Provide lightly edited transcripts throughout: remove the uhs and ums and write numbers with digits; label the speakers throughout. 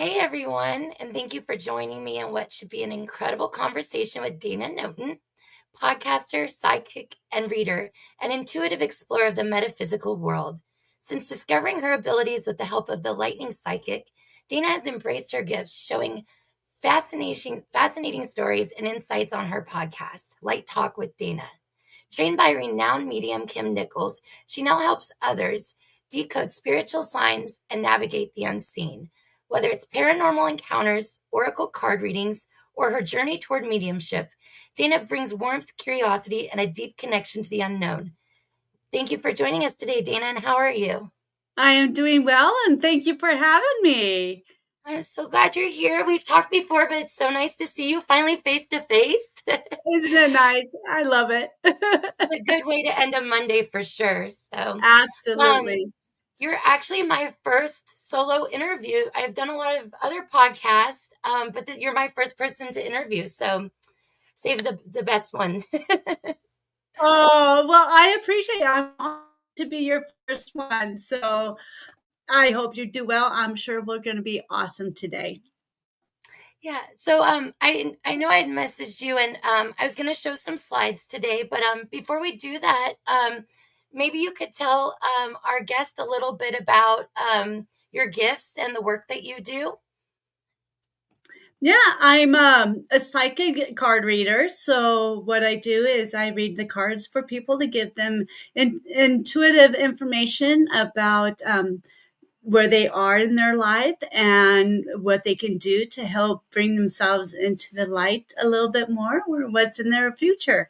Speaker 1: Hey everyone, and thank you for joining me in what should be an incredible conversation with Dana Knoetgen, podcaster, psychic, and reader, an intuitive explorer of the metaphysical world. Since discovering her abilities with the help of the lightning psychic, Dana has embraced her gifts, showing fascinating stories and insights on her podcast, Light Talk with Dana. Trained by renowned medium Kim Nichols, she now helps others decode spiritual signs and navigate the unseen. Whether it's paranormal encounters, oracle card readings, or her journey toward mediumship, Dana brings warmth, curiosity, and a deep connection to the unknown. Thank you for joining us today, Dana, and how are you?
Speaker 2: I am doing well, and thank you for having me.
Speaker 1: I'm so glad you're here. We've talked before, but it's so nice to see you finally face to face.
Speaker 2: Isn't it nice? I love it.
Speaker 1: A good way to end a Monday for sure. Um,
Speaker 2: Absolutely.
Speaker 1: you're actually my first solo interview. I've done a lot of other podcasts, but you're my first person to interview. So save the best one.
Speaker 2: Oh, well, I appreciate it. I'm honored to be your first one. So I hope you do well. I'm sure we're going to be awesome today.
Speaker 1: Yeah. So I know I had messaged you and I was gonna show some slides today, but before we do that, maybe you could tell our guest a little bit about your gifts and the work that you do.
Speaker 2: Yeah, I'm a psychic card reader. So what I do is I read the cards for people to give them intuitive information about where they are in their life and what they can do to help bring themselves into the light a little bit more, or what's in their future.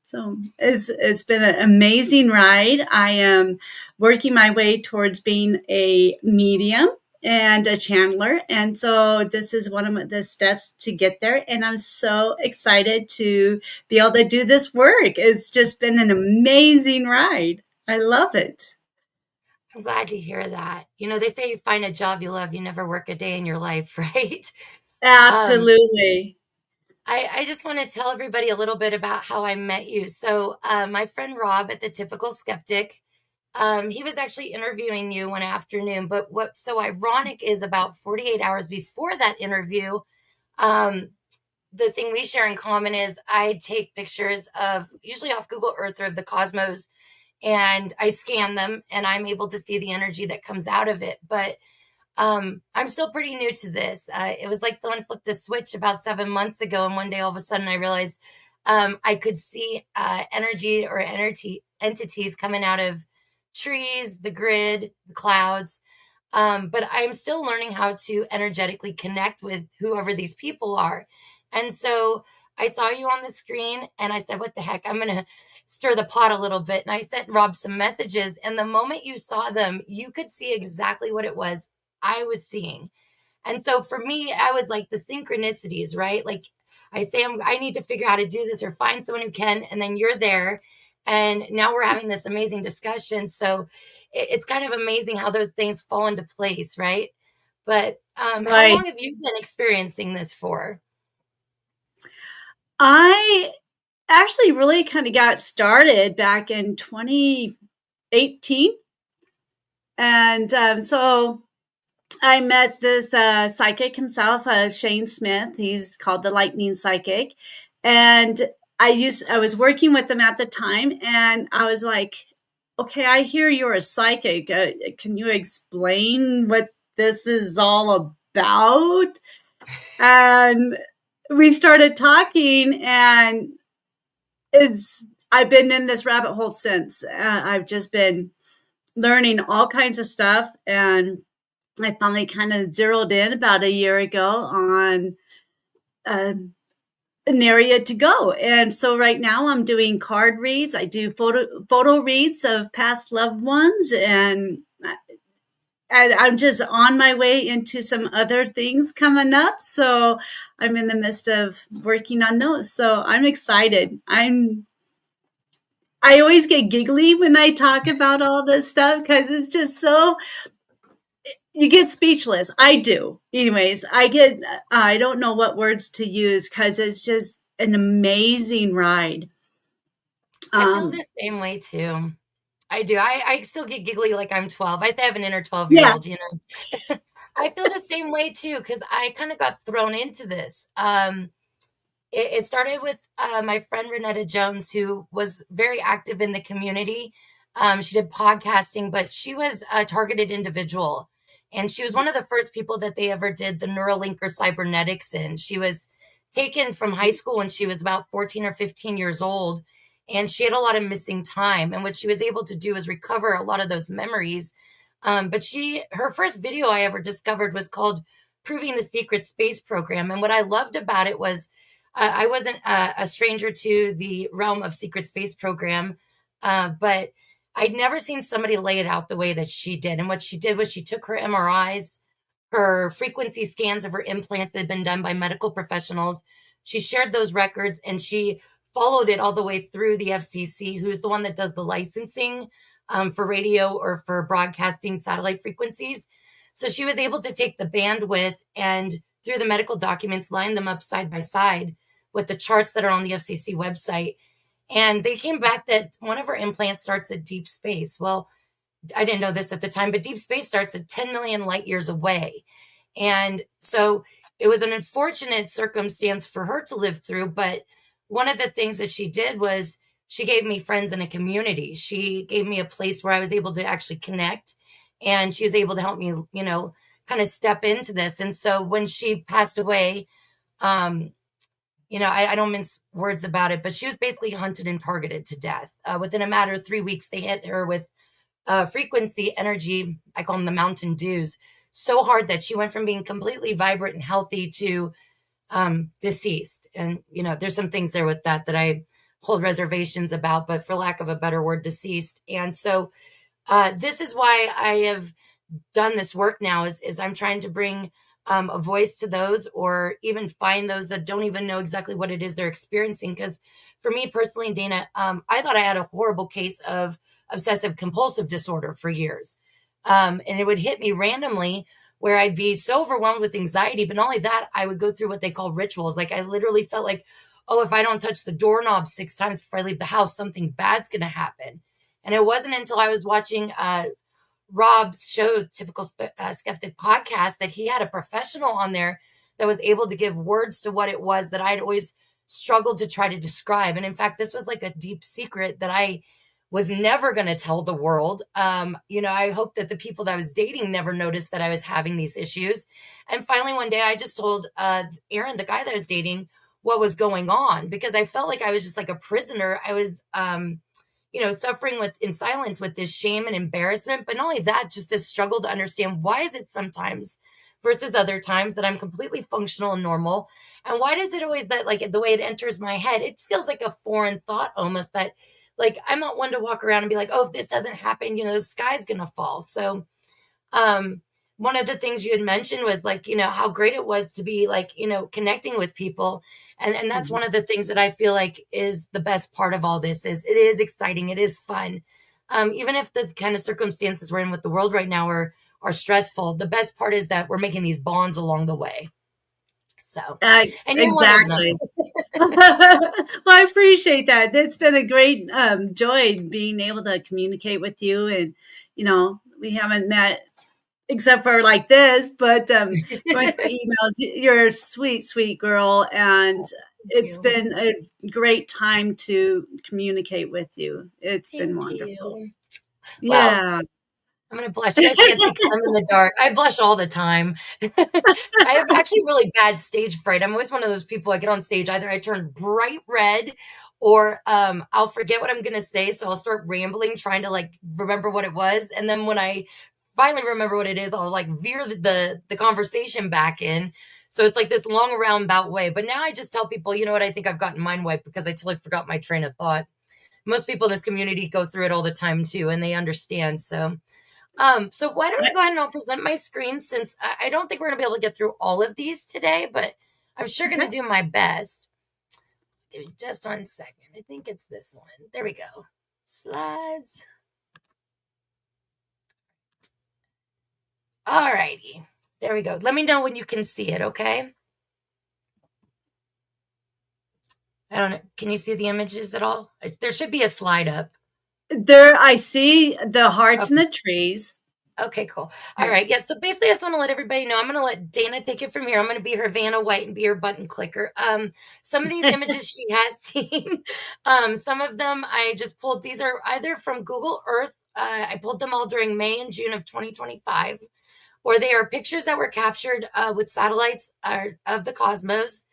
Speaker 2: So it's been an amazing ride. I am working my way towards being a medium and a channeler. And so this is one of the steps to get there. And I'm so excited to be able to do this work. It's just been an amazing ride. I love it.
Speaker 1: I'm glad to hear that. You know, they say you find a job you love, you never work a day in your life, right? Um,
Speaker 2: Absolutely.
Speaker 1: I just want to tell everybody a little bit about how I met you. My friend Rob at the Typical Skeptic, he was actually interviewing you one afternoon. But what's so ironic is about 48 hours before that interview, um, the thing we share in common is I take pictures of usually off Google Earth or of the cosmos and I scan them and I'm able to see the energy that comes out of it. But I'm still pretty new to this. It was like someone flipped a switch about 7 months ago, and one day all of a sudden I realized I could see energy or energy entities coming out of trees, the grid, the clouds. But I'm still learning how to energetically connect with whoever these people are. And so I saw you on the screen and I said, what the heck? I'm going to stir the pot a little bit. And I sent Rob some messages. And the moment you saw them, you could see exactly what it was I was seeing. And so for me, I was like the synchronicities, right? Like I need to figure out how to do this or find someone who can. And then you're there. And now we're having this amazing discussion. So it's kind of amazing how those things fall into place, right? But how long
Speaker 2: Right.
Speaker 1: have you been experiencing this for?
Speaker 2: I actually really kind of got started back in 2018. And so I met this psychic himself, Shane Smith. He's called the Lightning Psychic. And I was working with him at the time, and I was like, okay, I hear you're a psychic. Can you explain what this is all about? And we started talking, and I've been in this rabbit hole since. I've just been learning all kinds of stuff, and I finally kind of zeroed in about a year ago on uh, an area to go. And so right now I'm doing card reads. I do photo reads of past loved ones, and I'm just on my way into some other things coming up. So I'm in the midst of working on those. So I'm excited. I always get giggly when I talk about all this stuff because it's just so you get speechless. I do. Anyways, I don't know what words to use because it's just an amazing ride.
Speaker 1: I feel
Speaker 2: Um,
Speaker 1: the same way too. I do. I still get giggly like I'm 12. I have an inner 12-year
Speaker 2: yeah,
Speaker 1: old, you know. I feel the same way too because I kind of got thrown into this. It started with my friend Renetta Jones, who was very active in the community. She did podcasting, but she was a targeted individual. And she was one of the first people that they ever did the Neuralink or cybernetics in. She was taken from high school when she was about 14 or 15 years old. And she had a lot of missing time. And what she was able to do is recover a lot of those memories. But her first video I ever discovered was called Proving the Secret Space Program. And what I loved about it was I wasn't a stranger to the realm of secret space program, but I'd never seen somebody lay it out the way that she did. And what she did was she took her MRIs, her frequency scans of her implants that had been done by medical professionals. She shared those records and she followed it all the way through the FCC, who's the one that does the licensing for radio or for broadcasting satellite frequencies. So she was able to take the bandwidth and through the medical documents, line them up side by side with the charts that are on the FCC website. And they came back that one of her implants starts at deep space. Well, I didn't know this at the time, but deep space starts at 10 million light years away. And so it was an unfortunate circumstance for her to live through. But one of the things that she did was she gave me friends in a community. She gave me a place where I was able to actually connect. And she was able to help me, kind of step into this. And so when she passed away, um, I don't mince words about it, but she was basically hunted and targeted to death. Within a matter of 3 weeks, they hit her with frequency energy. I call them the mountain dews, so hard that she went from being completely vibrant and healthy to deceased. And, there's some things there with that I hold reservations about, but for lack of a better word, deceased. And so this is why I have done this work now is I'm trying to bring a voice to those or even find those that don't even know exactly what it is they're experiencing. Because for me personally, Dana, I thought I had a horrible case of obsessive compulsive disorder for years. And it would hit me randomly where I'd be so overwhelmed with anxiety. But not only that, I would go through what they call rituals. Like I literally felt like, oh, if I don't touch the doorknob 6 times before I leave the house, something bad's going to happen. And it wasn't until I was watching Rob's show, Typical Skeptic podcast, that he had a professional on there that was able to give words to what it was that I'd always struggled to try to describe. And in fact, this was like a deep secret that I was never going to tell the world. I hope that the people that I was dating never noticed that I was having these issues. And finally, one day I just told Aaron, the guy that I was dating, what was going on because I felt like I was just like a prisoner. I was, suffering in silence with this shame and embarrassment. But not only that, just this struggle to understand why is it sometimes versus other times that I'm completely functional and normal. And why does it always that like the way it enters my head, it feels like a foreign thought almost that like I'm not one to walk around and be like, oh, if this doesn't happen, the sky's gonna fall. So um one of the things you had mentioned was like, how great it was to be like, connecting with people. And that's
Speaker 2: Mhm.
Speaker 1: one of the things that I feel like is the best part of all this is it is exciting. It is fun. Even if the kind of circumstances we're in with the world right now are stressful, the best part is that we're making these bonds along the way. So, and you're one of them.
Speaker 2: Exactly. Well, I appreciate that. It's been a great joy being able to communicate with you. And, we haven't met except for like this, but going through emails, you're a sweet, sweet girl. And
Speaker 1: Thank
Speaker 2: it's
Speaker 1: you.
Speaker 2: been a great time to communicate with you. It's been
Speaker 1: Thank
Speaker 2: wonderful.
Speaker 1: you. Well,
Speaker 2: Yeah.
Speaker 1: I'm gonna blush. You guys can't see 'cause I'm in the dark. I blush all the time. I have actually really bad stage fright. I'm always one of those people I get on stage, either I turn bright red or I'll forget what I'm gonna say, so I'll start rambling, trying to like remember what it was. And then when I finally remember what it is, I'll like veer the conversation back in. So it's like this long roundabout way. But now I just tell people, you know what, I think I've gotten mind wiped because I totally forgot my train of thought. Most people in this community go through it all the time too, and they understand. So why don't I go ahead and I'll present my screen since I don't think we're gonna be able to get through all of these today, but I'm sure gonna
Speaker 2: Okay.
Speaker 1: do my best. Give me just 1 second. I think it's this one. There we go. Slides. All righty. There we go. Let me know when you can see it, okay? I don't know. Can you see the images at all? There should be a slide up.
Speaker 2: There, I see the hearts and
Speaker 1: Okay.
Speaker 2: the trees.
Speaker 1: Okay, cool. All
Speaker 2: Okay.
Speaker 1: right. Yeah. So basically, I just want to let everybody know I'm going to let Dana take it from here. I'm going to be her Vanna White and be her button clicker. Some of these images she has seen, some of them I just pulled. These are either from Google Earth. I pulled them all during May and June of 2025, or they are pictures that were captured with satellites of the cosmos.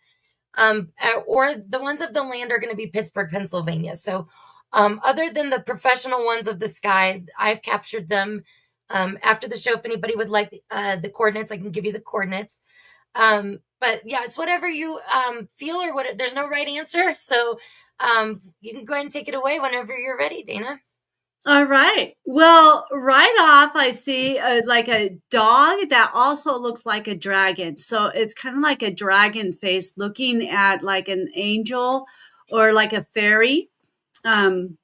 Speaker 1: Or the ones of the land are going to be Pittsburgh, Pennsylvania. So, other than the professional ones of the sky, I've captured them. After the show, if anybody would like the coordinates, I can give you the coordinates. But yeah, it's whatever you feel or what. There's no right answer, so you can go ahead and take it away whenever you're ready, Dana.
Speaker 2: All right. Well, right off, I see like a dog that also looks like a dragon. So it's kind of like a dragon face looking at like an angel or like a fairy um,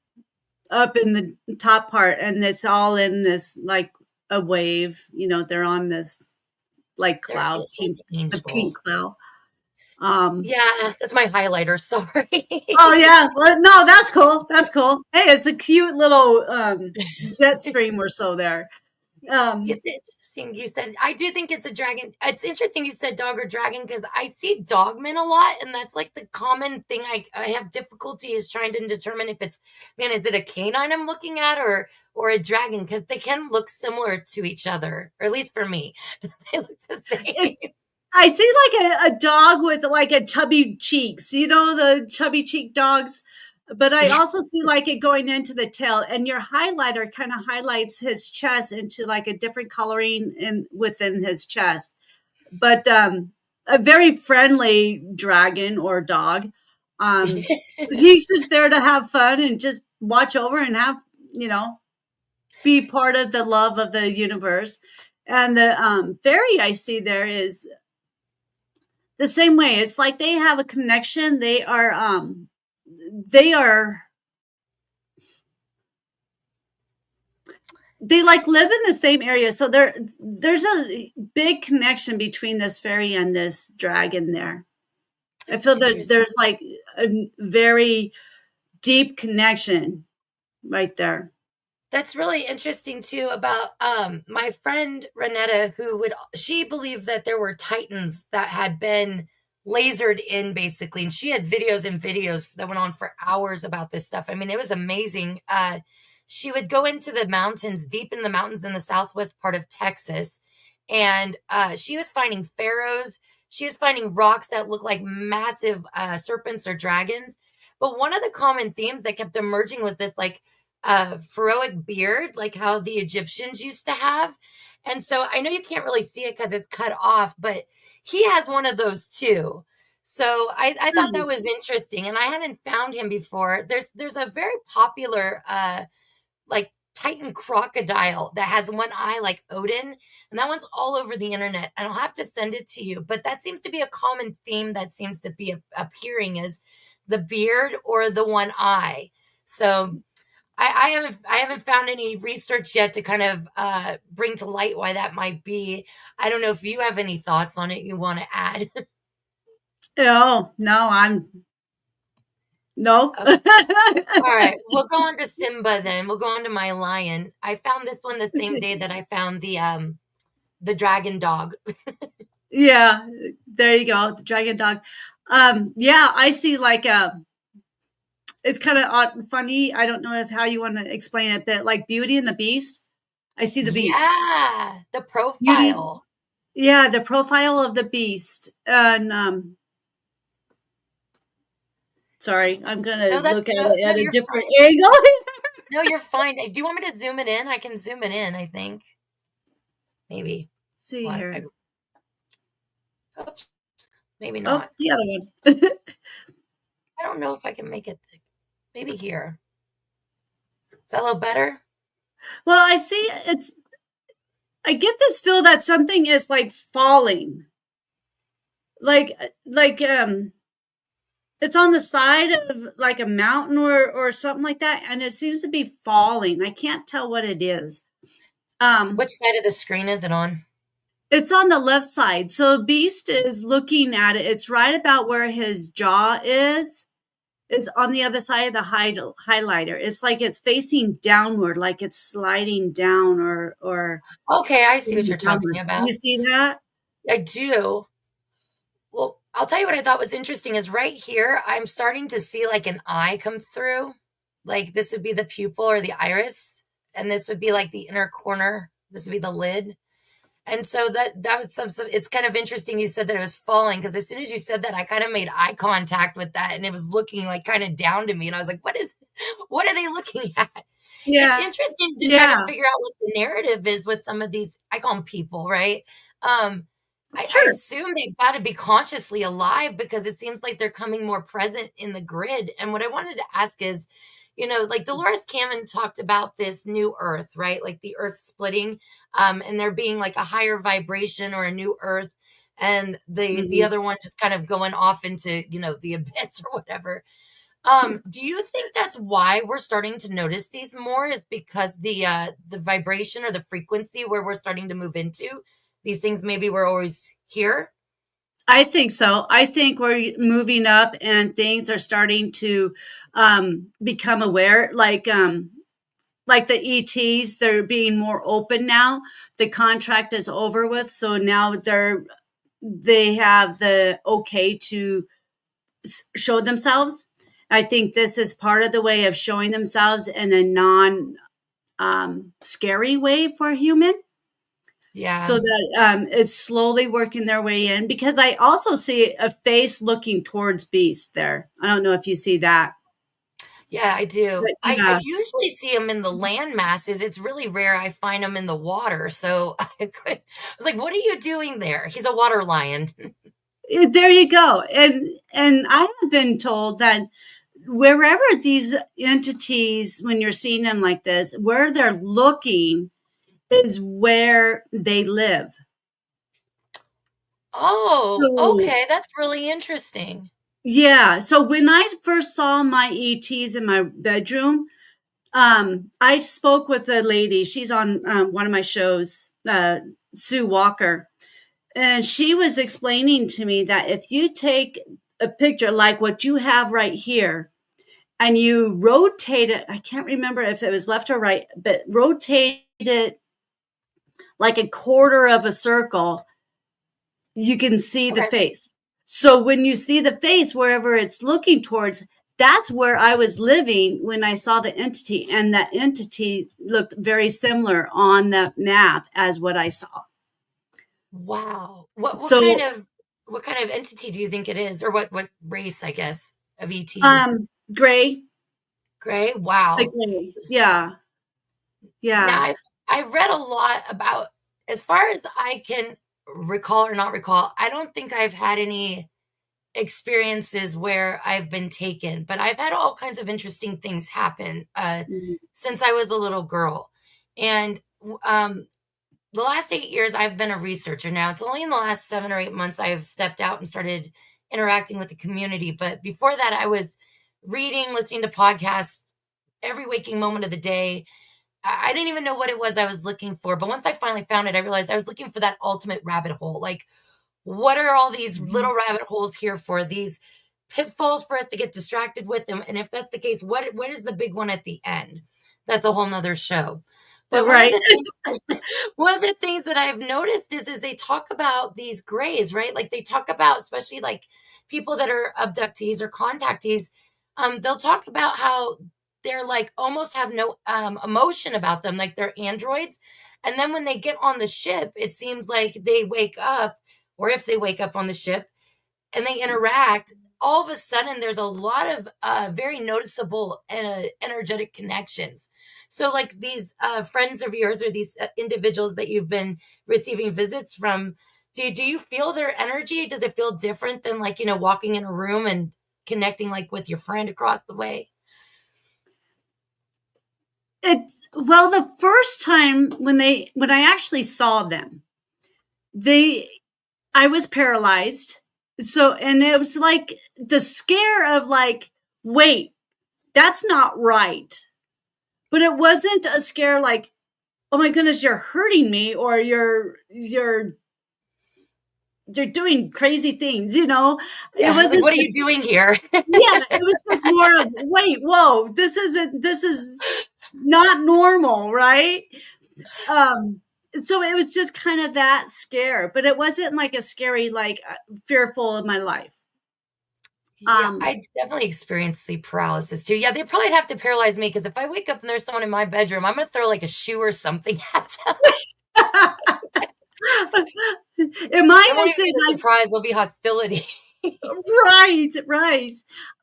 Speaker 2: up in the top part. And it's all in this like a wave. They're on this like
Speaker 1: There
Speaker 2: cloud,
Speaker 1: is an
Speaker 2: pink, a pink
Speaker 1: angel.
Speaker 2: cloud. Um,
Speaker 1: Yeah, that's my highlighter.
Speaker 2: oh,
Speaker 1: Sorry.
Speaker 2: yeah. Well, no, that's cool. That's cool. Hey, it's a cute little jet stream or so there. Um,
Speaker 1: It's interesting you said I do think it's a dragon. It's interesting you said dog or dragon because I see dogmen a lot, and that's like the common thing I have difficulty is trying to determine if it's man, is it a canine I'm looking at or a dragon? Because they can look similar to each other, or at least for me. They look the
Speaker 2: it,
Speaker 1: same.
Speaker 2: I see like a dog with like a chubby cheeks, the chubby cheek dogs. But I
Speaker 1: Yeah,
Speaker 2: also see like it going into the tail, and your highlighter kind of highlights his chest into like a different coloring in within his chest. But a very friendly dragon or dog. He's just there to have fun and just watch over and have, you know, be part of the love of the universe. And the fairy I see there is the same way. It's like they have a connection. They are they like live in the same area. So there's a big connection between this fairy and this dragon there. I
Speaker 1: that's
Speaker 2: feel that
Speaker 1: interesting.
Speaker 2: there's like a very deep connection right there.
Speaker 1: That's really interesting too about my friend Renetta who would she believed that there were titans that had been lasered in basically and she had videos and videos that went on for hours about this stuff. I mean, it was amazing. She would go into the mountains, deep in the mountains in the southwest part of Texas, and she was finding pharaohs. She was finding rocks that looked like massive serpents or dragons. But one of the common themes that kept emerging was this like pharaohic beard, like how the Egyptians used to have. And so I know you can't really see it because it's cut off, but he has one of those too. So I thought that
Speaker 2: Hmm.
Speaker 1: was interesting, and I hadn't found him before. There's a very popular like Titan crocodile that has one eye like Odin, and that one's all over the internet. And I'll have to send it to you. But that seems to be a common theme that seems to be appearing is the beard or the one eye. So I haven't found any research yet to kind of bring to light why that might be. I don't know if you have any thoughts on it you want to add.
Speaker 2: Oh no, I'm no.
Speaker 1: Okay. All right, we'll go on to Simba then. We'll go on to my lion. I found this one the same day that I found the dragon dog.
Speaker 2: Yeah, there you go, the dragon dog. Yeah, I see like it's kind of funny. I don't know if how you want to explain it, but like Beauty and the Beast, I see the Beast.
Speaker 1: Yeah, the
Speaker 2: Beauty,
Speaker 1: profile.
Speaker 2: yeah, the profile of the Beast, and sorry, I'm gonna
Speaker 1: No, that's
Speaker 2: look at
Speaker 1: no,
Speaker 2: it
Speaker 1: no,
Speaker 2: at a
Speaker 1: you're
Speaker 2: different
Speaker 1: fine.
Speaker 2: angle.
Speaker 1: No, you're fine. Do you want me to zoom it in? I can zoom it in, I think. Maybe.
Speaker 2: See
Speaker 1: What?
Speaker 2: here.
Speaker 1: Oops, maybe
Speaker 2: Oh,
Speaker 1: not.
Speaker 2: the other one.
Speaker 1: I don't know if I can make it thick. Maybe here. Is that a little better?
Speaker 2: Well, I see it's. I get this feel that something is like falling, like it's on the side of like a mountain or something like that, and it seems to be falling. I can't tell what it is. Um,
Speaker 1: Which side of the screen is it on?
Speaker 2: it's on the left side. So Beast is looking at it. It's right about where his jaw is. It's on the other side of the highlighter. It's like it's facing downward, like it's sliding down or
Speaker 1: Okay, I see what you're talking
Speaker 2: downwards.
Speaker 1: about.
Speaker 2: You see that?
Speaker 1: I do. Well, I'll tell you what I thought was interesting is right here, I'm starting to see like an eye come through. Like this would be the pupil or the iris, and this would be like the inner corner. This would be the lid. And so that was some it's kind of interesting you said that it was falling because as soon as you said that, I kind of made eye contact with that and it was looking like kind of down to me. And I was like, what are they looking at? It's
Speaker 2: Yeah.
Speaker 1: interesting to try to
Speaker 2: Yeah.
Speaker 1: figure out what the narrative is with some of these, I call them people, right? Um, I
Speaker 2: Sure.
Speaker 1: assume they've got to be consciously alive because it seems like they're coming more present in the grid. And what I wanted to ask is, like Dolores Cannon talked about this new earth, right? Like the earth splitting, and there being like a higher vibration or a new earth, and the
Speaker 2: Mhm.
Speaker 1: other one just kind of going off into, the abyss or whatever. Do you think that's why we're starting to notice these more is because the vibration or the frequency where we're starting to move into these things maybe were always here?
Speaker 2: I think so. I think we're moving up and things are starting to become aware. Like the ETs, they're being more open now. The contract is over with, so now they have the okay to show themselves. I think this is part of the way of showing themselves in a non scary way for a human, so
Speaker 1: Yeah.
Speaker 2: that it's slowly working their way in. Because I also see a face looking towards Beast there. I don't know if you see that,
Speaker 1: Yeah, I do.
Speaker 2: but
Speaker 1: I
Speaker 2: yeah,
Speaker 1: usually see them in the land masses. It's really rare I find them in the water. So I was like, "What are you doing there?" He's a water lion.
Speaker 2: there you go. And I have been told that wherever these entities, when you're seeing them like this, where they're looking is where they live.
Speaker 1: Oh,
Speaker 2: So
Speaker 1: okay, that's really interesting.
Speaker 2: yeah. So when I first saw my ETs in my bedroom, I spoke with a lady. She's on one of my shows, Sue Walker, and she was explaining to me that if you take a picture like what you have right here and you rotate it, I can't remember if it was left or right, but rotate it like a quarter of a circle, you can see the
Speaker 1: Okay.
Speaker 2: face. So when you see the face, wherever it's looking towards, that's where I was living when I saw the entity. And that entity looked very similar on the map as what I saw.
Speaker 1: Wow. What kind
Speaker 2: So,
Speaker 1: of entity do you think it is, or what race, I guess, of ET?
Speaker 2: gray,
Speaker 1: Gray.
Speaker 2: the
Speaker 1: Wow.
Speaker 2: gray. Yeah.
Speaker 1: Now
Speaker 2: Yeah.
Speaker 1: I've read a lot about, as far as I can recall or not recall, I don't think I've had any experiences where I've been taken, but I've had all kinds of interesting things happen
Speaker 2: Mhm.
Speaker 1: since I was a little girl. And the last 8 years, I've been a researcher. Now, it's only in the last 7 or 8 months I've stepped out and started interacting with the community. But before that, I was reading, listening to podcasts every waking moment of the day. I didn't even know what it was I was looking for. But once I finally found it, I realized I was looking for that ultimate rabbit hole. Like, what are all these
Speaker 2: Mhm.
Speaker 1: little rabbit holes here for? These pitfalls for us to get distracted with them. And if that's the case, what is the big one at the end? That's a whole nother show. But
Speaker 2: Right.
Speaker 1: one of the things that I've noticed is they talk about these grays, right? Like they talk about, especially like people that are abductees or contactees, they'll talk about how they're like almost have no emotion about them, like they're androids. And then when they get on the ship, it seems like they wake up, or if they wake up on the ship and they interact, all of a sudden there's a lot of very noticeable energetic connections. So, like these friends of yours or these individuals that you've been receiving visits from, do you feel their energy? Does it feel different than like walking in a room and connecting like with your friend across the way?
Speaker 2: Well, the first time when I actually saw them, they I was paralyzed. So, and it was like the scare of like, wait, that's not right. But it wasn't a scare like, oh my goodness, you're hurting me or you're they're doing crazy things, you know? It
Speaker 1: Yeah, like,
Speaker 2: wasn't
Speaker 1: what are you
Speaker 2: this,
Speaker 1: doing here?
Speaker 2: yeah, it was just more of, wait, whoa, this is not normal, right? Um, so it was just kind of that scare, but it wasn't like a scary, like fearful of my life.
Speaker 1: Yeah,
Speaker 2: Um,
Speaker 1: I definitely experienced sleep paralysis too. Yeah, they probably have to paralyze me because if I wake up and there's someone in my bedroom, I'm gonna throw like a shoe or something at them.
Speaker 2: in my
Speaker 1: It won't even
Speaker 2: instance,
Speaker 1: be a surprise, there'll be hostility.
Speaker 2: right, right.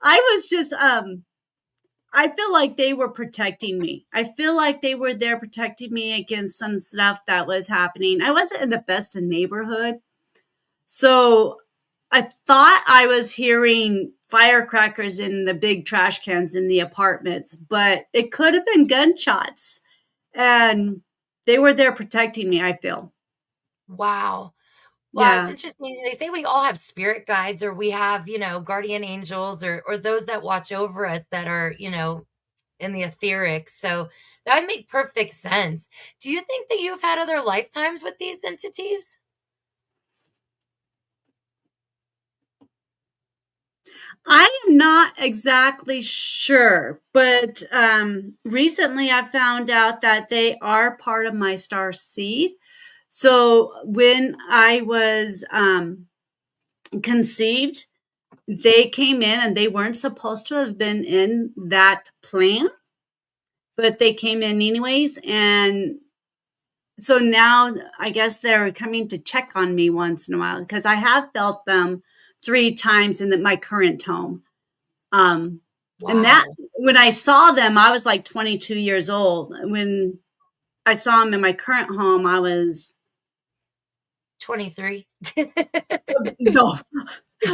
Speaker 2: I was just, I feel like they were protecting me. I feel like they were there protecting me against some stuff that was happening. I wasn't in the best of neighborhood. So I thought I was hearing firecrackers in the big trash cans in the apartments, but it could have been gunshots. And they were there protecting me, I feel.
Speaker 1: Wow. Well, it's
Speaker 2: Yeah.
Speaker 1: interesting. They say we all have spirit guides or we have, guardian angels or those that watch over us that are, in the etheric. So that would make perfect sense. Do you think that you've had other lifetimes with these entities?
Speaker 2: I am not exactly sure, but recently I found out that they are part of my star seed. So when I was conceived, they came in and they weren't supposed to have been in that plan, but they came in anyways. And so now I guess they're coming to check on me once in a while because I have felt them 3 times in my current home. Um, and that
Speaker 1: Wow.
Speaker 2: when I saw them, I was like 22 years old. When I saw them in my current home, I was
Speaker 1: 23.
Speaker 2: no,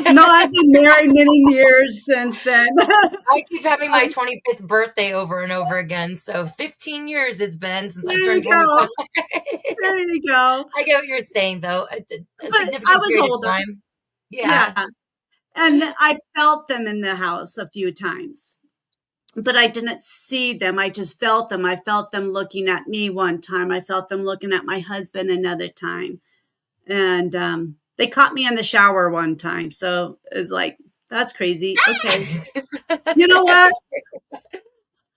Speaker 2: no. I've been married many years since then.
Speaker 1: I keep having my 25th birthday over and over again. So 15 years it's been since I've
Speaker 2: There you
Speaker 1: turned
Speaker 2: go.
Speaker 1: 25.
Speaker 2: There you go.
Speaker 1: I get what you're saying, though. A
Speaker 2: But I
Speaker 1: significant
Speaker 2: was
Speaker 1: period of
Speaker 2: older.
Speaker 1: time. Yeah.
Speaker 2: Yeah. And I felt them in the house a few times, but I didn't see them. I just felt them. I felt them looking at me one time. I felt them looking at my husband another time. And they caught me in the shower one time. So it was like, that's crazy. Okay.
Speaker 1: That's
Speaker 2: You know
Speaker 1: what I
Speaker 2: what?
Speaker 1: would say.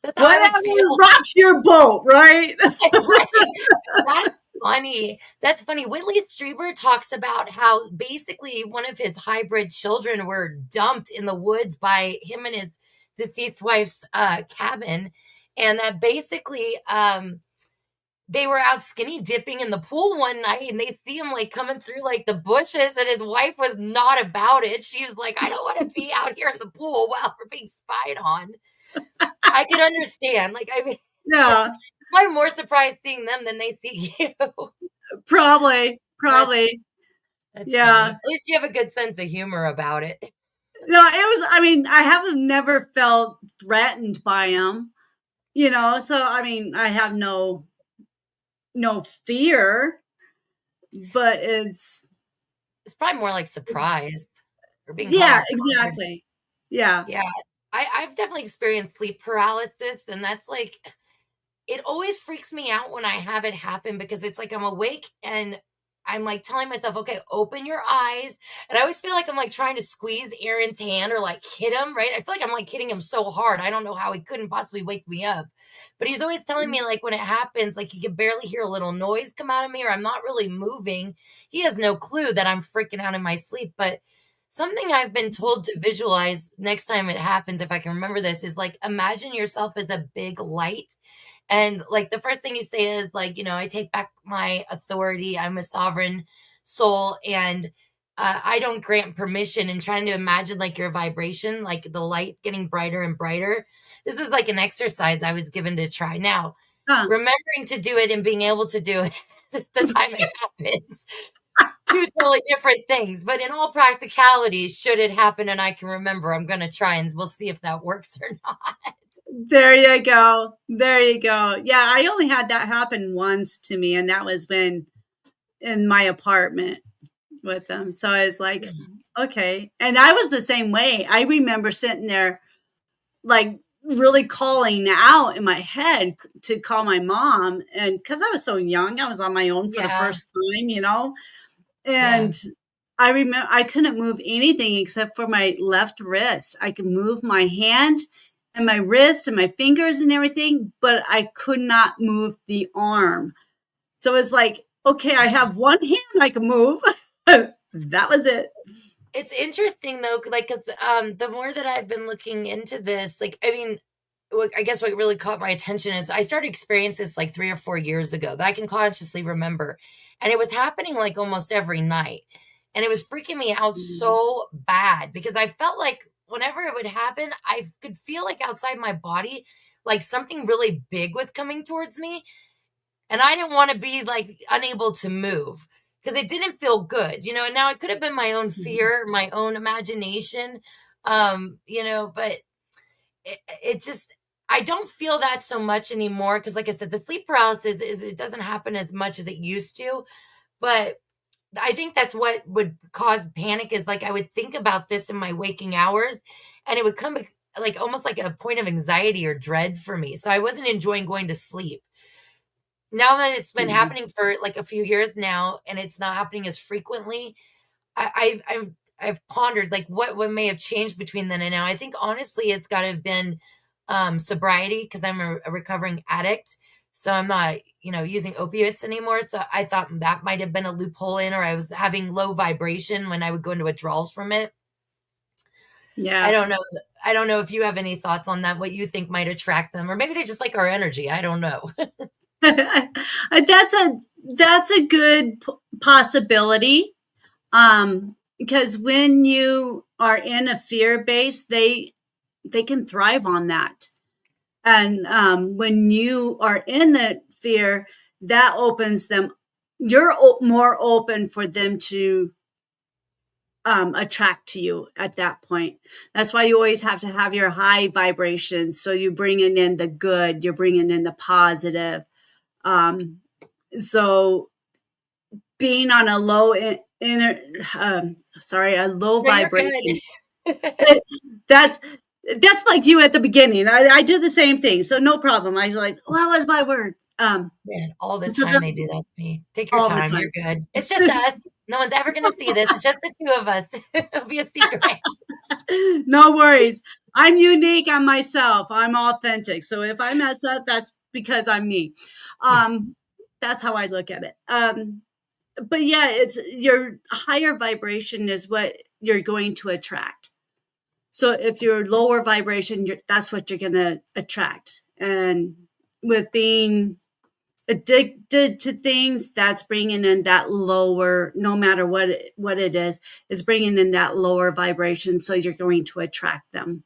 Speaker 1: That's how I would
Speaker 2: Whatever
Speaker 1: feel.
Speaker 2: rocks your boat, right?
Speaker 1: Right. That's funny. That's funny. Whitley Strieber talks about how basically one of his hybrid children were dumped in the woods by him and his deceased wife's cabin, and that basically they were out skinny dipping in the pool one night, and they see him like coming through like the bushes, and his wife was not about it. She was like, "I don't want to be out here in the pool while we're being spied on." I could understand. Like, I mean,
Speaker 2: Yeah,
Speaker 1: I'm more surprised seeing them than they see you.
Speaker 2: probably.
Speaker 1: That's
Speaker 2: Probably.
Speaker 1: that's
Speaker 2: Yeah.
Speaker 1: funny. At least you have a good sense of humor about it.
Speaker 2: No, it was, I mean, I have never felt threatened by them, you know, so I mean, I have no fear, but
Speaker 1: It's probably more like surprise or being caught
Speaker 2: yeah,
Speaker 1: off guard.
Speaker 2: exactly. Yeah.
Speaker 1: Yeah. I've definitely experienced sleep paralysis, and that's like it always freaks me out when I have it happen because it's like I'm awake and I'm like telling myself, okay, open your eyes. And I always feel like I'm like trying to squeeze Aaron's hand or like hit him, right? I feel like I'm like hitting him so hard. I don't know how he couldn't possibly wake me up. But he's always telling me, like, when it happens, like he can barely hear a little noise come out of me or I'm not really moving. He has no clue that I'm freaking out in my sleep. But something I've been told to visualize next time it happens, if I can remember this, is like imagine yourself as a big light and like the first thing you say is like, I take back my authority. I'm a sovereign soul and I don't grant permission and trying to imagine like your vibration, like the light getting brighter and brighter. This is like an exercise I was given to try. Now,
Speaker 2: Huh.
Speaker 1: remembering to do it and being able to do it the time it happens, two totally different things. But in all practicality, should it happen and I can remember, I'm going to try and we'll see if that works or not.
Speaker 2: There you go. There you go. Yeah, I only had that happen once to me, and that was when in my apartment with them. So I was like, okay. And I was the same way. I remember sitting there, like, really calling out in my head to call my mom. And because I was so young, I was on my own for the
Speaker 1: Yeah.
Speaker 2: first time, you know?
Speaker 1: Yeah.
Speaker 2: And I remember I couldn't move anything except for my left wrist. I could move my hand and my wrist and my fingers and everything, but I could not move the arm. So it's like, okay, I have one hand I can move. That was it.
Speaker 1: It's interesting though, like, cause the more that I've been looking into this, like, I mean, I guess what really caught my attention is I started experiencing this like 3 or 4 years ago that I can consciously remember, and it was happening like almost every night, and it was freaking me out
Speaker 2: Mhm.
Speaker 1: so bad because I felt like whenever it would happen, I could feel like outside my body, like something really big was coming towards me, and I didn't wanna be, like, unable to move because it didn't feel good, and now it could have been my own
Speaker 2: Mhm.
Speaker 1: fear, my own imagination, but it just I don't feel that so much anymore because, like I said, the sleep paralysis is it doesn't happen as much as it used to, but I think that's what would cause panic is, like, I would think about this in my waking hours, and it would come, like, almost like a point of anxiety or dread for me, so I wasn't enjoying going to sleep. Now that it's been
Speaker 2: Mhm.
Speaker 1: happening for, like, a few years now, and it's not happening as frequently, I've pondered, like, what may have changed between then and now. I think, honestly, it's gotta have been, sobriety because 'cause I'm a recovering addict, so I'm not, using opiates anymore, so I thought that might have been a loophole in or I was having low vibration when I would go into withdrawals from it. I
Speaker 2: Yeah.
Speaker 1: don't know I don't know if you have any thoughts on that, what you think might attract them, or maybe they just like our energy, I don't know.
Speaker 2: That's a good possibility. Because when you are in a fear base, they can thrive on that. And when you are in the fear, that opens them. You're more open for them to attract to you at that point. That's why you always have to have your high vibration. So you're bringing in the good, you're bringing in the positive. Um, so being on a low inner, a low
Speaker 1: No, you're good.
Speaker 2: vibration. that's that's like you at the beginning. I did the same thing, so no problem. I was like, what was my word?
Speaker 1: Man, all the
Speaker 2: So
Speaker 1: time they do that to me. Take your
Speaker 2: all the
Speaker 1: time, you're
Speaker 2: time.
Speaker 1: good. It's just us. No one's ever gonna see this. It's just the 2 of us. It'll be a secret.
Speaker 2: No worries. I'm unique. I'm myself. I'm authentic. So if I mess up, that's because I'm me.
Speaker 1: Yeah.
Speaker 2: Um, that's how I look at it. But yeah, it's your higher vibration is what you're going to attract. So if you're lower vibration, that's what you're going to attract. And with being addicted to things, that's bringing in that lower, no matter what it is bringing in that lower vibration. So you're going to attract them.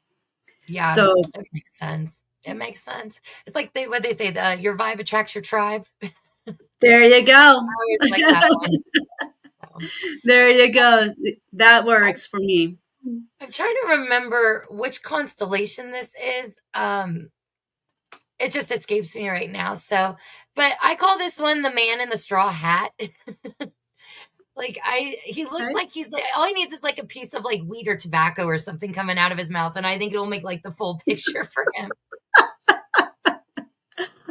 Speaker 1: Yeah,
Speaker 2: So
Speaker 1: it makes sense. It makes sense. It's like what they say, your vibe attracts your tribe. I
Speaker 2: there you go.
Speaker 1: always like that one. So,
Speaker 2: There you go. That works for me.
Speaker 1: I'm trying to remember which constellation this is. It just escapes me right now. So, but I call this one the man in the straw hat. Like he looks
Speaker 2: Okay.
Speaker 1: like he's like all he needs is like a piece of like weed or tobacco or something coming out of his mouth, and I think it'll make like the full picture for him.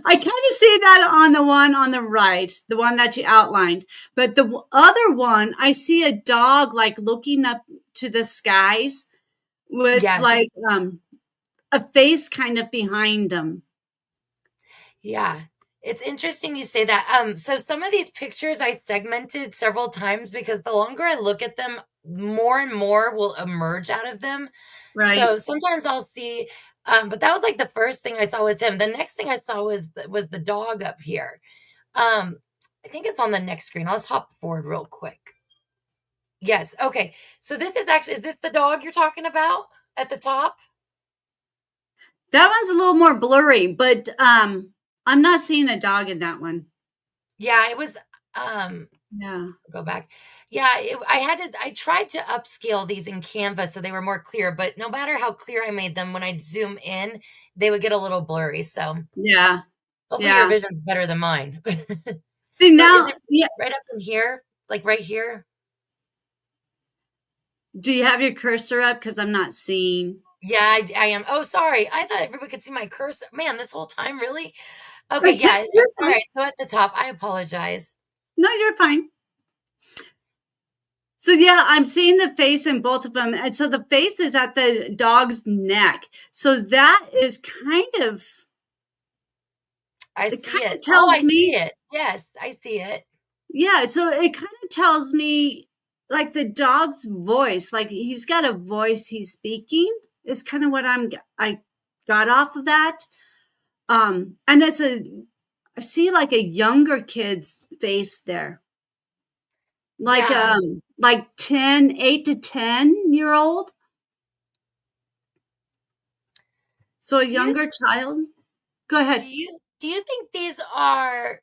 Speaker 2: I kind of see that on the one on the right, the one that you outlined. But the other one, I see a dog like looking up to the skies with
Speaker 1: Yes.
Speaker 2: like a face kind of behind him.
Speaker 1: Yeah. It's interesting you say that. So some of these pictures I segmented several times because the longer I look at them, more and more will emerge out of them.
Speaker 2: Right.
Speaker 1: So sometimes I'll see, but that was like the first thing I saw was him. The next thing I saw was the dog up here. Um, I think it's on the next screen. I'll just hop forward real quick. Yes. Okay. So is this the dog you're talking about at the top?
Speaker 2: That one's a little more blurry, but I'm not seeing a dog in that one.
Speaker 1: Yeah, it was, um,
Speaker 2: Yeah.
Speaker 1: go back. Yeah, I tried to upscale these in Canva so they were more clear, but no matter how clear I made them, when I'd zoom in, they would get a little blurry. So
Speaker 2: Yeah.
Speaker 1: hopefully your
Speaker 2: Yeah.
Speaker 1: vision's better than mine.
Speaker 2: See
Speaker 1: So is
Speaker 2: now,
Speaker 1: it
Speaker 2: yeah.
Speaker 1: right up in here? Like right here?
Speaker 2: Do you have your cursor up? Because I'm not seeing.
Speaker 1: Yeah, I am. Oh, sorry. I thought everybody could see my cursor. Man, this whole time, really? Okay, yeah.
Speaker 2: You're
Speaker 1: All
Speaker 2: fine.
Speaker 1: right. So at the top, I apologize.
Speaker 2: No, you're fine. So yeah, I'm seeing the face in both of them. And so the face is at the dog's neck. So that is
Speaker 1: I
Speaker 2: it
Speaker 1: see
Speaker 2: kind of
Speaker 1: it. Oh, I
Speaker 2: tells
Speaker 1: see
Speaker 2: me,
Speaker 1: it. Yes, I see it.
Speaker 2: yeah, so it kind of tells me like the dog's voice, like he's got a voice he's speaking is kind of what I got off of that. And I see like a younger kid's face there.
Speaker 1: Yeah.
Speaker 2: Like 10, 8 to 10 year old. So a
Speaker 1: Do you
Speaker 2: younger child. Go ahead.
Speaker 1: do you think these are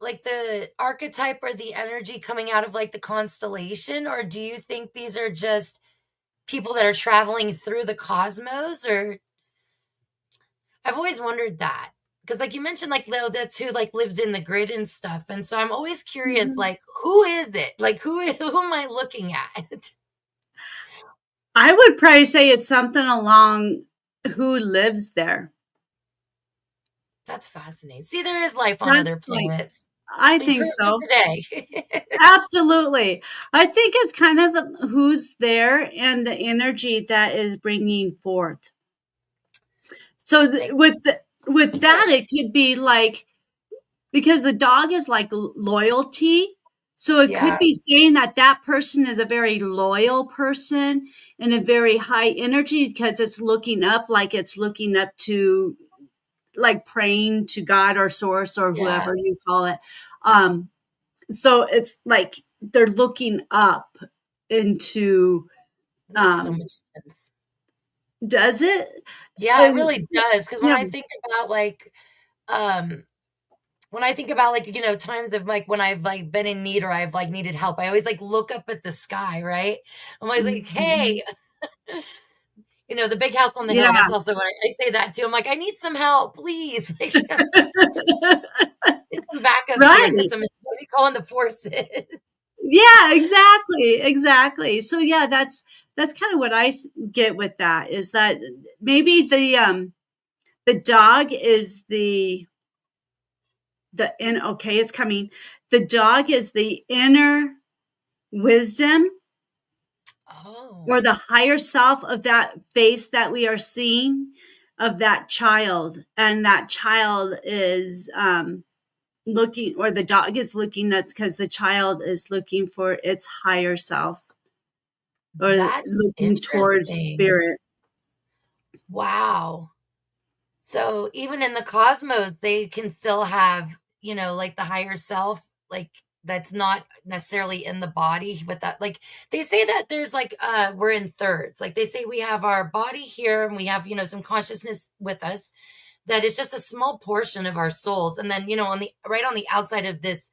Speaker 1: like the archetype or the energy coming out of like the constellation, or do you think these are just people that are traveling through the cosmos? Or I've always wondered that because like you mentioned, like that's who like lives in the grid and stuff, and so I'm always curious,
Speaker 2: Mhm.
Speaker 1: like who is it? Like who am I looking at?
Speaker 2: I would probably say it's something along who lives there.
Speaker 1: That's fascinating. See, there is life on
Speaker 2: That's
Speaker 1: other
Speaker 2: like,
Speaker 1: planets.
Speaker 2: I
Speaker 1: We
Speaker 2: think
Speaker 1: proved it
Speaker 2: so.
Speaker 1: today.
Speaker 2: Absolutely. I think it's kind of who's there and the energy that is bringing forth. So
Speaker 1: Make
Speaker 2: with that,
Speaker 1: Sure.
Speaker 2: it could be like, because the dog is like loyalty. So it could
Speaker 1: Yeah,
Speaker 2: be saying that that person is a very loyal person and a very high energy because it's looking up, like it's looking up to, like praying to God or source or
Speaker 1: yeah.
Speaker 2: whoever you call it. Um, so it's like they're looking up into,
Speaker 1: That makes so
Speaker 2: um,
Speaker 1: much sense.
Speaker 2: does it?
Speaker 1: Yeah, it
Speaker 2: And
Speaker 1: really does. Because
Speaker 2: yeah,
Speaker 1: um, when I think about, like, times of, like, when I've, like, been in need or I've, like, needed help, I always, like, look up at the sky, right? I'm always like,
Speaker 2: mhm,
Speaker 1: "Hey," the big house on the hill,
Speaker 2: yeah,
Speaker 1: that's also what I say that too. I'm like, "I need some help, please." Like, "Get some backup here,
Speaker 2: right.
Speaker 1: just some what do you call in the forces."
Speaker 2: Yeah, exactly, exactly. So yeah, that's kind of what get with that, is that maybe the dog is the in okay, it's coming. The dog is the inner wisdom or
Speaker 1: Oh,
Speaker 2: the higher self of that face that we are seeing of that child, and that child is looking, or the dog is looking up because the child is looking for its higher self or
Speaker 1: that's
Speaker 2: looking towards
Speaker 1: interesting.
Speaker 2: spirit.
Speaker 1: Wow. So even in the cosmos, they can still have, like the higher self, like that's not necessarily in the body, but that like they say that there's like we're in thirds. Like they say we have our body here and we have, some consciousness with us that is just a small portion of our souls. And then, on the right on the outside of this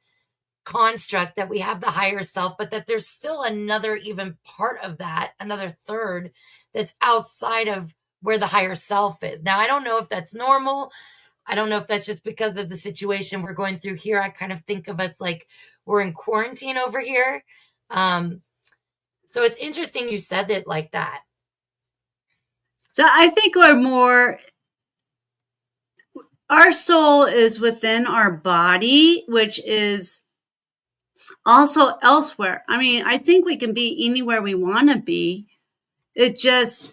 Speaker 1: construct that we have the higher self, but that there's still another even part of that, another third that's outside of where the higher self is. Now, I don't know if that's normal. I don't know if that's just because of the situation we're going through here. I kind of think of us like we're in quarantine over here. Um, so it's interesting you said it like that.
Speaker 2: So I think we're more, our soul is within our body, which is also elsewhere. I mean, I think we can be anywhere we want to be. It just,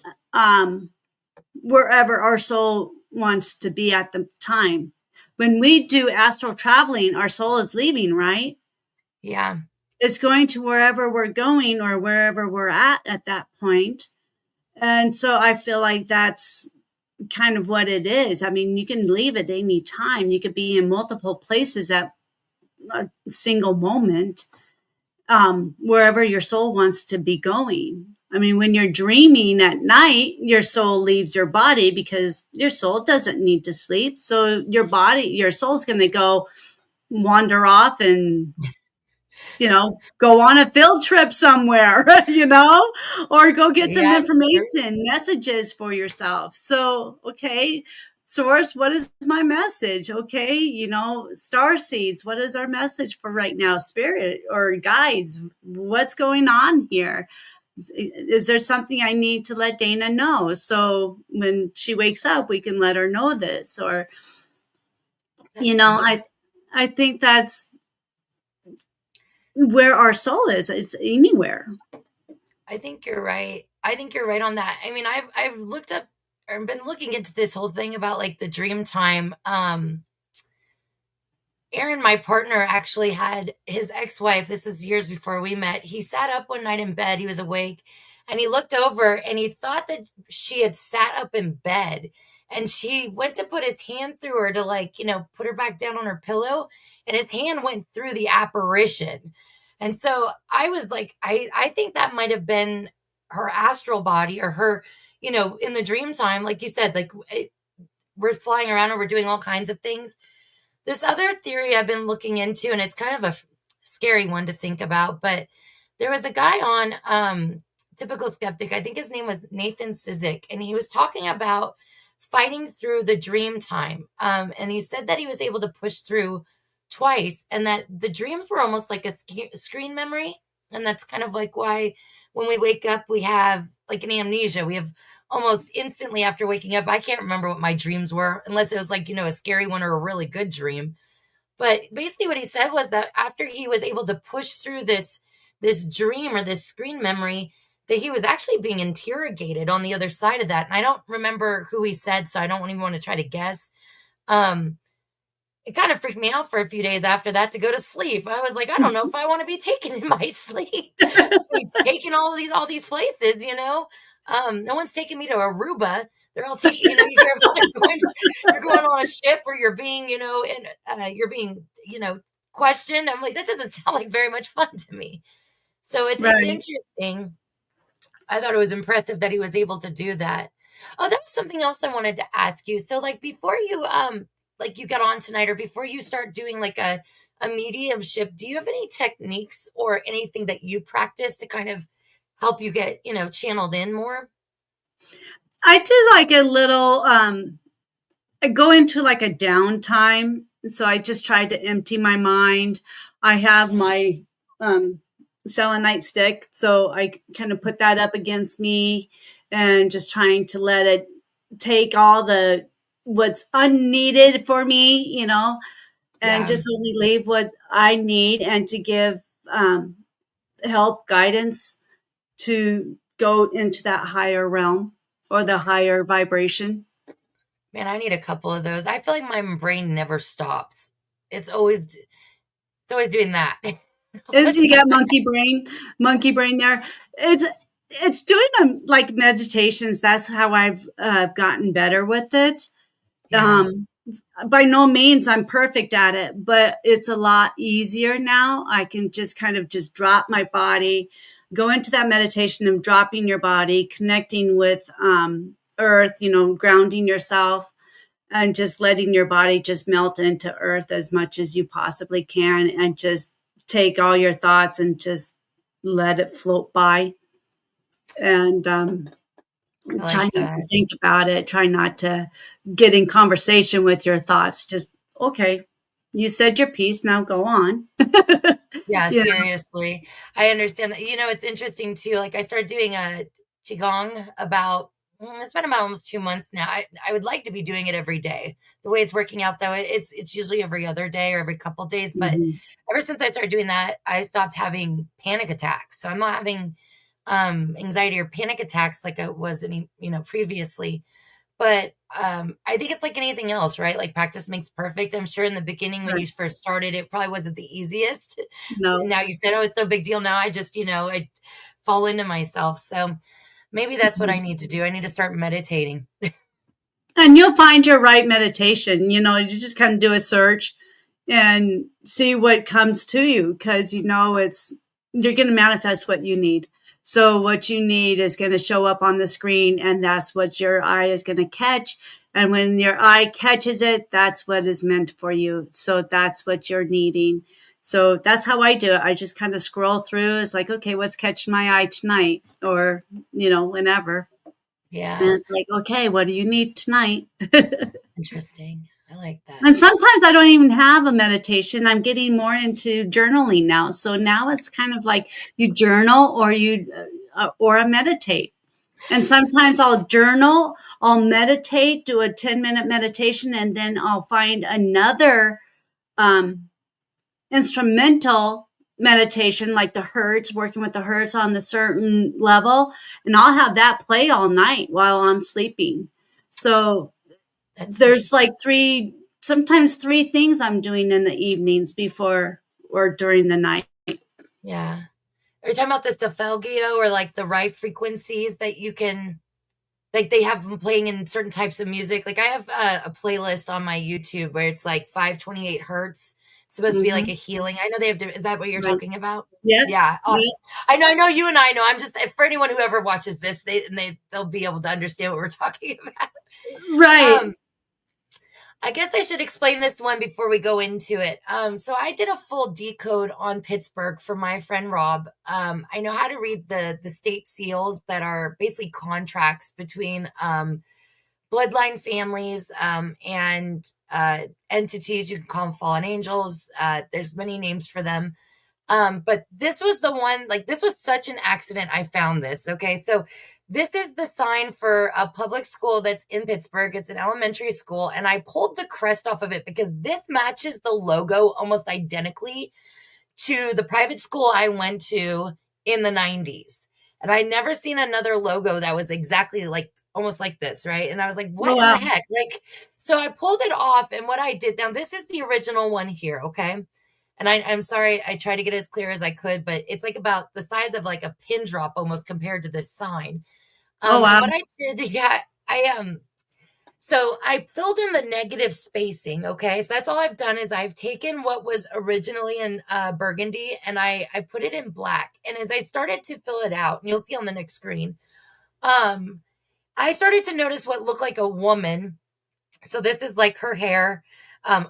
Speaker 2: wherever our soul wants to be at the time. When we do astral traveling, our soul is leaving, right?
Speaker 1: Yeah,
Speaker 2: It's going to wherever we're going or wherever we're at that point. And so I feel like that's kind of what it is. I mean, you can leave at any time. You could be in multiple places at a single moment, wherever your soul wants to be going. I mean, when you're dreaming at night, your soul leaves your body because your soul doesn't need to sleep. So your soul's going to go wander off and, go on a field trip somewhere, or go get some
Speaker 1: yeah, it's true.
Speaker 2: information, messages for yourself. So, okay, source, what is my message? Okay, star seeds, what is our message for right now? Spirit or guides, what's going on here? Is there something I need to let Dana know? So when she wakes up, we can let her know this. Or,
Speaker 1: That's
Speaker 2: I
Speaker 1: interesting.
Speaker 2: I think that's where our soul is. It's anywhere.
Speaker 1: I think you're right. I think you're right on that. I mean, I've looked up or been looking into this whole thing about like the dream time. Aaron, my partner, actually had his ex-wife, this is years before we met. He sat up one night in bed, he was awake, and he looked over and he thought that she had sat up in bed. And she went to put his hand through her to, like, put her back down on her pillow, and his hand went through the apparition. And so I was like, I think that might have been her astral body, or her, in the dream time, like you said, like we're flying around and we're doing all kinds of things. This other theory I've been looking into, and it's kind of a scary one to think about, but there was a guy on Typical Skeptic. I think his name was Nathan Sizik, and he was talking about fighting through the dream time. And he said that he was able to push through twice, and that the dreams were almost like a screen memory. And that's kind of like why when we wake up, we have like an amnesia. We have almost instantly after waking up, I can't remember what my dreams were, unless it was like, a scary one or a really good dream. But basically what he said was that after he was able to push through this dream or this screen memory, that he was actually being interrogated on the other side of that. And I don't remember who he said, so I don't even want to try to guess. Um, it kind of freaked me out for a few days after that to go to sleep. I was like, I don't know if I want to be taken in my sleep. Be taken all these places, No one's taking me to Aruba. They're all taking, you're going on a ship, or you're being, and you're being, questioned. I'm like, that doesn't sound like very much fun to me. So it's
Speaker 2: Right.
Speaker 1: interesting. I thought it was impressive that he was able to do that. Oh, that was something else I wanted to ask you. So like before you like you get on tonight, or before you start doing like a mediumship, do you have any techniques or anything that you practice to kind of help you get, channeled in more?
Speaker 2: I do like a little, I go into like a downtime. So I just tried to empty my mind. I have my selenite stick. So I kind of put that up against me and just trying to let it take all what's unneeded for me, and
Speaker 1: Yeah.
Speaker 2: just only leave what I need, and to give help, guidance to go into that higher realm or the higher vibration.
Speaker 1: Man, I need a couple of those. I feel like my brain never stops. It's always doing that. What's
Speaker 2: You got monkey brain there. It's doing them like meditations. That's how I've gotten better with it.
Speaker 1: Yeah.
Speaker 2: Um, by no means I'm perfect at it, but it's a lot easier now. I can just kind of just drop my body, go into that meditation of dropping your body, connecting with earth, grounding yourself, and just letting your body just melt into earth as much as you possibly can, and just take all your thoughts and just let it float by. And
Speaker 1: I
Speaker 2: try
Speaker 1: like
Speaker 2: not to
Speaker 1: that.
Speaker 2: think about it. Try not to get in conversation with your thoughts. Just, okay, you said your piece. Now go on.
Speaker 1: Yeah,
Speaker 2: Yeah.
Speaker 1: seriously. I understand that. It's interesting too. Like I started doing a qigong about it's been about almost 2 months now. I would like to be doing it every day. The way it's working out though, it's usually every other day or every couple days. But
Speaker 2: Mhm.
Speaker 1: ever since I started doing that, I stopped having panic attacks. So I'm not having anxiety or panic attacks like I was any, previously. But, I think it's like anything else, right? Like, practice makes perfect. I'm sure in the beginning when
Speaker 2: Right.
Speaker 1: you first started, it probably wasn't the easiest. And
Speaker 2: No.
Speaker 1: now you said, "Oh, it's no big deal." Now I just, I fall into myself. So, maybe that's what I need to do. I need to start meditating.
Speaker 2: And you'll find your right meditation. You just kind of do a search and see what comes to you, because you're going to manifest what you need. So what you need is going to show up on the screen, and that's what your eye is going to catch. And when your eye catches it, that's what is meant for you. So that's what you're needing. So that's how I do it. I just kind of scroll through. It's like, okay, what's catching my eye tonight, or whenever. And
Speaker 1: Yeah,
Speaker 2: it's like, okay, what do you need tonight?
Speaker 1: interesting. I like that.
Speaker 2: And sometimes I don't even have a meditation. I'm getting more into journaling now. So now it's kind of like you journal, or a meditate. And sometimes I'll journal, I'll meditate, do a 10-minute meditation, and then I'll find another um, instrumental meditation, like the hertz, working with the hertz on the certain level, and I'll have that play all night while I'm sleeping. So
Speaker 1: That's
Speaker 2: there's like
Speaker 1: interesting.
Speaker 2: sometimes three things I'm doing in the evenings before or during the night.
Speaker 1: Yeah. Are you talking about the Staffelgio or like the right frequencies that you can, like they have them playing in certain types of music? Like I have a playlist on my YouTube where it's like 528 hertz. It's supposed to be like a
Speaker 2: Hmm.
Speaker 1: healing. I know they have, is that what you're
Speaker 2: Right.
Speaker 1: talking about?
Speaker 2: Yep.
Speaker 1: Yeah, awesome.
Speaker 2: Yep.
Speaker 1: I know you and I know. I'm just for anyone who ever watches this, they'll be able to understand what we're talking about.
Speaker 2: Right.
Speaker 1: Um, I guess I should explain this one before we go into it. So I did a full decode on Pittsburgh for my friend Rob. I know how to read the state seals that are basically contracts between bloodline families and entities. You can call them fallen angels. There's many names for them. But this was the one, like, this was such an accident. I found this. Okay. So, this is the sign for a public school that's in Pittsburgh. It's an elementary school. And I pulled the crest off of it because this matches the logo almost identically to the private school I went to in the 90s. And I never seen another logo that was exactly like almost like this, right? And I was like,
Speaker 2: Oh
Speaker 1: what in the
Speaker 2: wow.
Speaker 1: heck? Like, so I pulled it off. And what I did now, this is the original one here. Okay. And I'm sorry, I tried to get as clear as I could, but it's like about the size of like a pin drop almost compared to this sign.
Speaker 2: Oh
Speaker 1: And
Speaker 2: wow.
Speaker 1: what I did, yeah, so I filled in the negative spacing. Okay, so that's all I've done is I've taken what was originally in burgundy and I put it in black. And as I started to fill it out, and you'll see on the next screen, um, I started to notice what looked like a woman. So this is like her hair.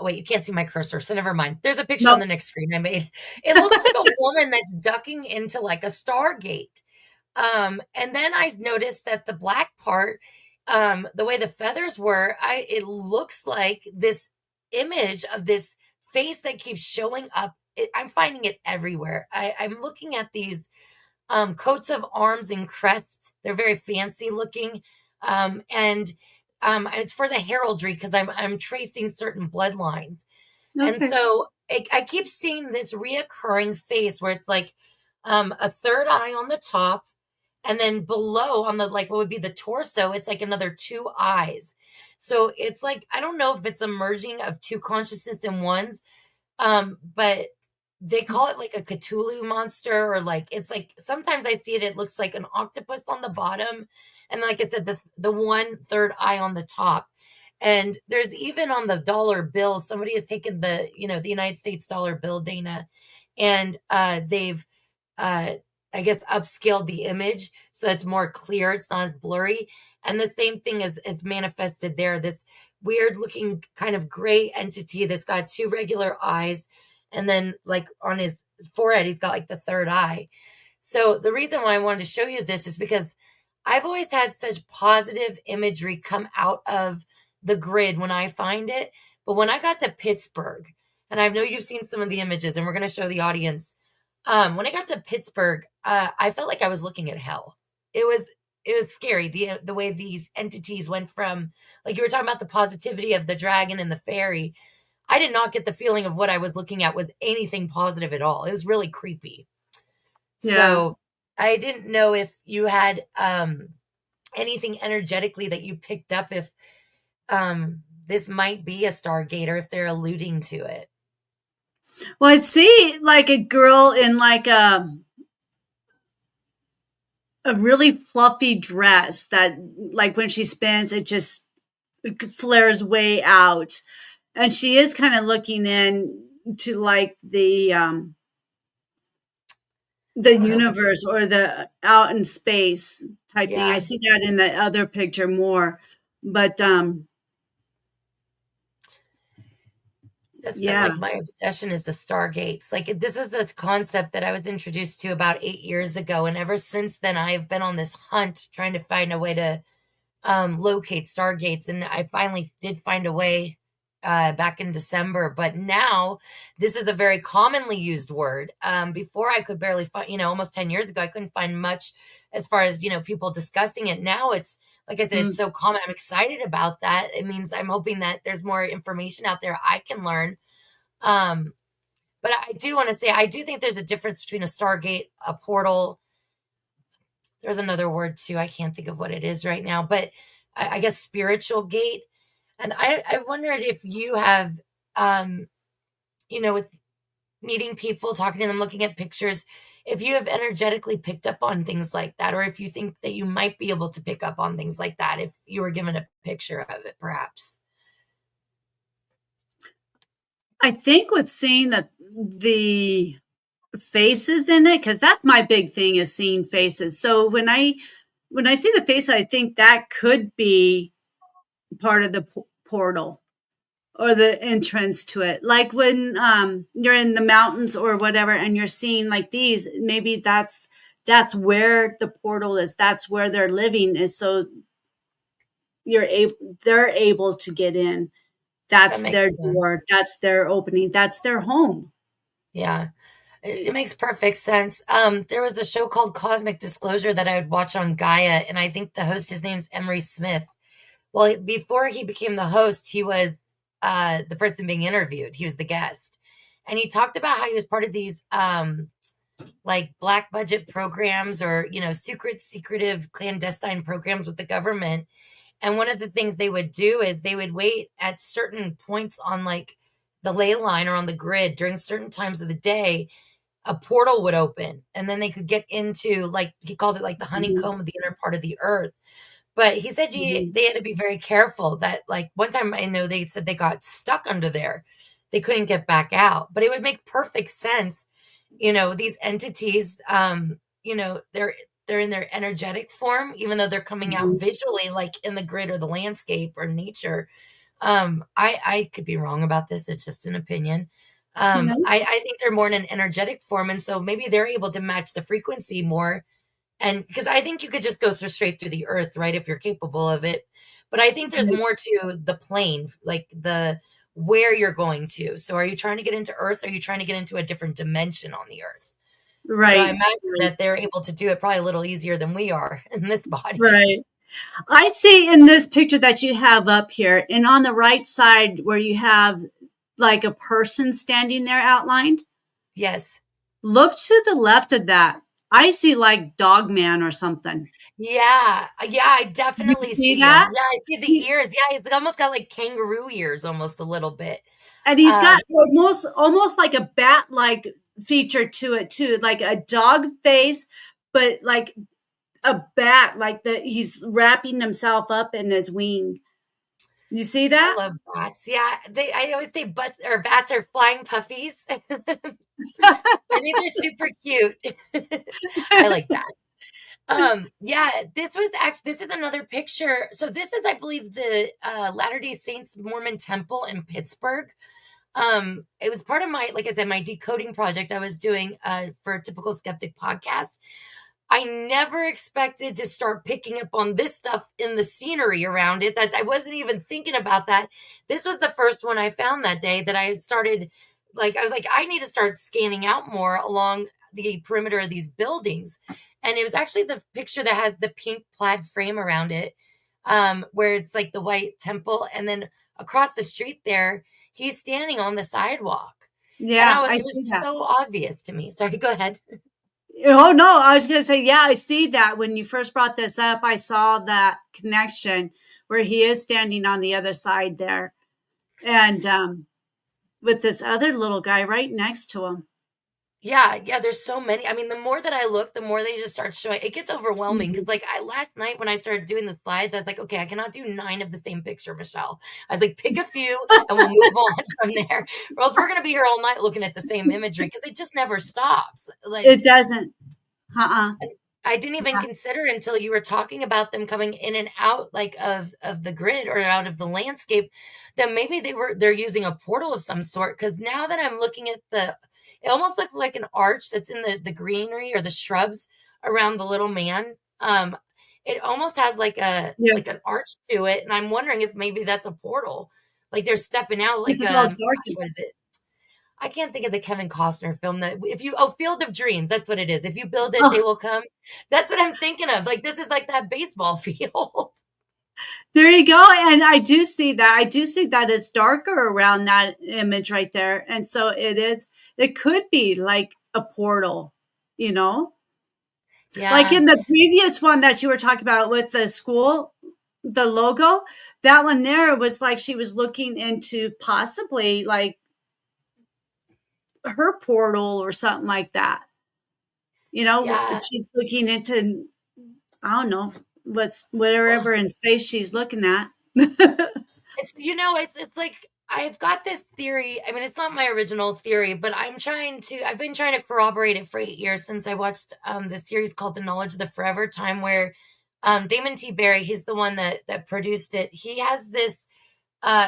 Speaker 1: Wait, you can't see my cursor, so never mind. There's a picture on
Speaker 2: No.
Speaker 1: the next screen I made. It looks like a woman that's ducking into like a stargate. And then I noticed that the black part, the way the feathers were, it looks like this image of this face that keeps showing up. I'm finding it everywhere. I'm looking at these coats of arms and crests. They're very fancy looking. And it's for the heraldry because I'm tracing certain bloodlines. And
Speaker 2: Okay.
Speaker 1: so I keep seeing this reoccurring face where it's like a third eye on the top, and then below on the like what would be the torso, it's like another two eyes. So it's like I don't know if it's a merging of two consciousness in ones, but they call it like a Cthulhu monster, or like it's like sometimes I see it, it looks like an octopus on the bottom, and like I said, the one third eye on the top. And there's even on the dollar bill, somebody has taken the United States dollar bill, Dana, and they've uh I guess upscaled the image so it's more clear, it's not as blurry. And the same thing is manifested there. This weird looking kind of gray entity that's got two regular eyes, and then like on his forehead he's got like the third eye. So the reason why I wanted to show you this is because I've always had such positive imagery come out of the grid when I find it. But when I got to Pittsburgh, and I know you've seen some of the images and we're going to show the audience, when I got to Pittsburgh, I felt like I was looking at hell. It was scary, the way these entities went from, like you were talking about the positivity of the dragon and the fairy. I did not get the feeling of what I was looking at was anything positive at all. It was really creepy.
Speaker 2: Yeah.
Speaker 1: So I didn't know if you had anything energetically that you picked up, if this might be a Stargate or if they're alluding to it.
Speaker 2: Well, I see like a girl in like a really fluffy dress that like when she spins it just flares way out. And she is kind of looking in to like the
Speaker 1: I don't know if it's,
Speaker 2: universe or the out in space type thing. I
Speaker 1: yeah.
Speaker 2: see that in the other picture more. But
Speaker 1: That's been
Speaker 2: yeah.
Speaker 1: like my obsession is the stargates. Like this was the concept that I was introduced to about 8 years ago, and ever since then I've been on this hunt trying to find a way to locate stargates, and I finally did find a way back in December. But now this is a very commonly used word. Before I could barely find, almost 10 years ago, I couldn't find much as far as people discussing it. Now it's like I said, it's
Speaker 2: Mm.
Speaker 1: so common. I'm excited about that. It means I'm hoping that there's more information out there I can learn. Um, But I do want to say, I do think there's a difference between a stargate, a portal. There's another word too. I can't think of what it is right now, but I guess spiritual gate. And I wondered if you have, um, with meeting people, talking to them, looking at pictures, if you have energetically picked up on things like that, or if you think that you might be able to pick up on things like that if you were given a picture of it, perhaps.
Speaker 2: I think with seeing the faces in it, because that's my big thing is seeing faces. So when I see the face, I think that could be part of the portal or the entrance to it. Like when you're in the mountains or whatever, and you're seeing like these, maybe that's where the portal is. That's where they're living is. So they're able to get in.
Speaker 1: That
Speaker 2: That's
Speaker 1: makes
Speaker 2: their
Speaker 1: sense.
Speaker 2: door. That's their opening. That's their home.
Speaker 1: Yeah. It makes perfect sense. There was a show called Cosmic Disclosure that I would watch on Gaia, and I think the host, his name's Emery Smith. Well, before he became the host, he was the person being interviewed. He was the guest, and he talked about how he was part of these like black budget programs, or secretive clandestine programs with the government. And one of the things they would do is they would wait at certain points on like the ley line or on the grid during certain times of the day. A portal would open, and then they could get into, like, he called it like the
Speaker 2: Mhm,
Speaker 1: honeycomb of the inner part of the earth. But he said
Speaker 2: mhm,
Speaker 1: they had to be very careful that, like, one time I know they said they got stuck under there. They couldn't get back out. But it would make perfect sense. These entities, they're in their energetic form, even though they're coming out
Speaker 2: mhm.
Speaker 1: visually, like in the grid or the landscape or nature. I could be wrong about this. It's just an opinion.
Speaker 2: No,
Speaker 1: I think they're more in an energetic form, and so maybe they're able to match the frequency more. And because I think you could just go straight through the earth, right, if you're capable of it. But I think there's
Speaker 2: right,
Speaker 1: more to the plane, like the where you're going to. So are you trying to get into earth? Or are you trying to get into a different dimension on the earth? So I
Speaker 2: right,
Speaker 1: imagine
Speaker 2: right,
Speaker 1: that they're able to do it probably a little easier than we are in this body.
Speaker 2: right. I see in this picture that you have up here, and on the right side where you have like a person standing there outlined,
Speaker 1: Yes.
Speaker 2: look to the left of that. I see like Dog Man or something.
Speaker 1: Yeah, yeah, I
Speaker 2: You
Speaker 1: definitely
Speaker 2: see
Speaker 1: see him.
Speaker 2: that?
Speaker 1: Yeah, I see the
Speaker 2: He,
Speaker 1: ears. Yeah, he's almost got like kangaroo ears almost a little bit.
Speaker 2: and he's
Speaker 1: Um,
Speaker 2: got almost like a bat like feature to it too, like a dog face, but like a bat, like that he's wrapping himself up in his wing. You see
Speaker 1: I
Speaker 2: that?
Speaker 1: love bats. Yeah, I always say bats are flying puppies. I think they're super cute. I like bats. Yeah, this is another picture. So this is, I believe, the Latter-day Saints Mormon temple in Pittsburgh. It was part of my, like I said, my decoding project I was doing for a Typical Skeptic podcast. I never expected to start picking up on this stuff in the scenery around it. I wasn't even thinking about that. This was the first one I found that day that I started, like, I was like, I need to start scanning out more along the perimeter of these buildings. And it was actually the picture that has the pink plaid frame around it, where it's like the white temple. And then across the street there, he's standing on the sidewalk. And
Speaker 2: Yeah, I
Speaker 1: it
Speaker 2: see
Speaker 1: was
Speaker 2: that.
Speaker 1: so obvious to me. Sorry, go ahead.
Speaker 2: Oh no, I was going to say, yeah, I see that. When you first brought this up, I saw that connection where he is standing on the other side there, and with this other little guy right next to him.
Speaker 1: Yeah, yeah, there's so many. I mean, the more that I look, the more they just start showing. It gets overwhelming because,
Speaker 2: Mhm.
Speaker 1: like, I last night when I started doing the slides, I was like, okay, I cannot do 9 of the same picture, Michelle. I was like, pick a few and we'll move on from there, or else we're gonna be here all night looking at the same imagery because it just never stops.
Speaker 2: It
Speaker 1: Like,
Speaker 2: doesn't. Uh-uh.
Speaker 1: I didn't even
Speaker 2: Yeah.
Speaker 1: consider until you were talking about them coming in and out, like, of the grid or out of the landscape, that maybe they're using a portal of some sort. Because now that I'm looking at it almost looks like an arch that's in the greenery or the shrubs around the little man. It almost has
Speaker 2: Yes.
Speaker 1: like an arch to it, and I'm wondering if maybe that's a portal. Like, they're stepping out like,
Speaker 2: It's all
Speaker 1: gosh,
Speaker 2: dark.
Speaker 1: what is it? I can't think of the Kevin Costner film that if you oh, Field of Dreams, that's what it is. If you build it, they
Speaker 2: Oh,
Speaker 1: will come. That's what I'm thinking of. Like, this is like that baseball field.
Speaker 2: There you go. And I do see that. I do see that it's darker around that image right there. And so it could be like a portal, you know? Like
Speaker 1: Yeah.
Speaker 2: in the previous one that you were talking about with the school, the logo, that one there was like she was looking into possibly like her portal or something like that. You know,
Speaker 1: Yeah.
Speaker 2: she's looking into, I don't know,
Speaker 1: Well,
Speaker 2: whatever in space she's looking at.
Speaker 1: it's like I've got this theory. I mean, it's not my original theory, but I've been trying to corroborate it for 8 years since I watched this series called The Knowledge of the Forever Time, where Damon T. Barry, he's the one that produced it. He has this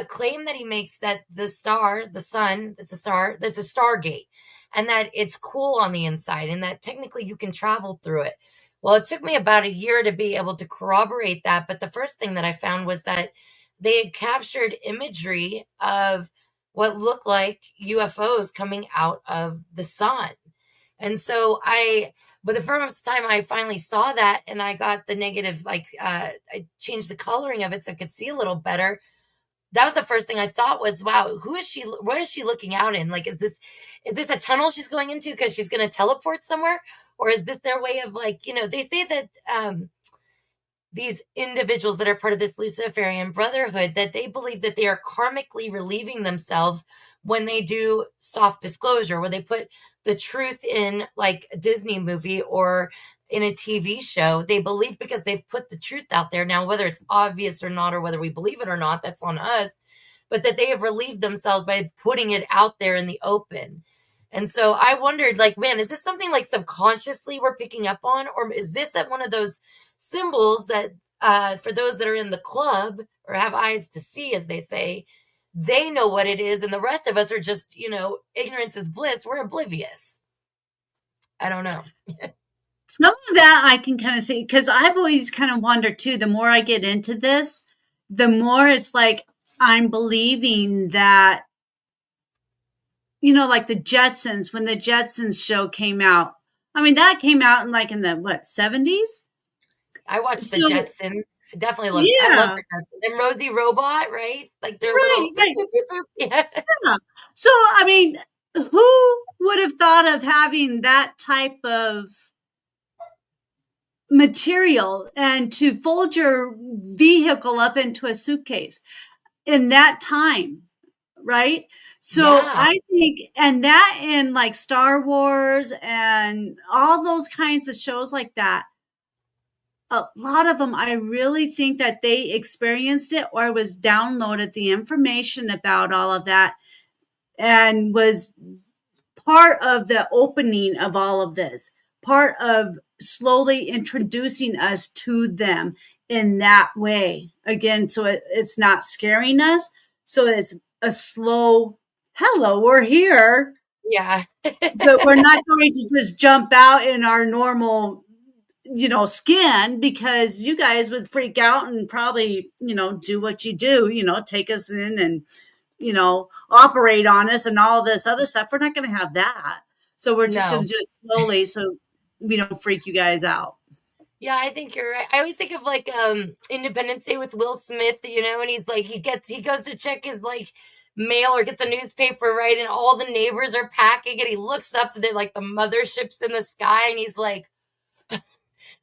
Speaker 1: claim that he makes that the sun, it's a star, that's a stargate, and that it's cool on the inside, and that technically you can travel through it. Well, it took me about a year to be able to corroborate that, but the first thing that I found was that they had captured imagery of what looked like UFOs coming out of the sun. And so but the first time I finally saw that and I got the negative, like, I changed the coloring of it so I could see a little better. That was the first thing I thought was, wow, who is she? Where is she looking out in? Like, is this a tunnel she's going into because she's going to teleport somewhere? Or is this their way of, like, they say that these individuals that are part of this Luciferian brotherhood, that they believe that they are karmically relieving themselves when they do soft disclosure, where they put the truth in like a Disney movie or in a TV show. They believe because they've put the truth out there. Now, whether it's obvious or not, or whether we believe it or not, that's on us, but that they have relieved themselves by putting it out there in the open. And so I wondered, like, man, is this something like subconsciously we're picking up on? Or is this at one of those symbols that, for those that are in the club or have eyes to see, as they say, they know what it is, and the rest of us are just, ignorance is bliss. We're oblivious. I don't know.
Speaker 2: Some of that I can kind of see because I've always kind of wondered too. The more I get into this, the more it's like I'm believing that, like the Jetsons, when the Jetsons show came out. I mean, that came out in the what, 70s?
Speaker 1: I watched the
Speaker 2: So
Speaker 1: Jetsons. I love
Speaker 2: yeah,
Speaker 1: the Jetsons. And Rosie Robot, right? Like their
Speaker 2: right,
Speaker 1: little boop,
Speaker 2: right.
Speaker 1: boop, boop, boop. Yeah.
Speaker 2: Yeah. So I mean, who would have thought of having that type of material and to fold your vehicle up into a suitcase in that time, right? So
Speaker 1: Yeah.
Speaker 2: I think, and that in like Star Wars and all those kinds of shows like that, a lot of them, I really think that they experienced it or was downloaded the information about all of that and was part of the opening of all of this, part of slowly introducing us to them in that way. Again, so it's not scaring us. So it's a slow, hello, we're here,
Speaker 1: Yeah.
Speaker 2: but we're not going to just jump out in our normal, skin because you guys would freak out and probably, do what you do, take us in and operate on us and all this other stuff. We're not going to have that. So we're just going to
Speaker 1: No.
Speaker 2: do it slowly so we don't freak you guys out.
Speaker 1: Yeah, I think you're right. I always think of like Independence Day with Will Smith, and he's like he goes to check his like mail or get the newspaper, right? And all the neighbors are packing and he looks up and they're like the motherships in the sky and he's like,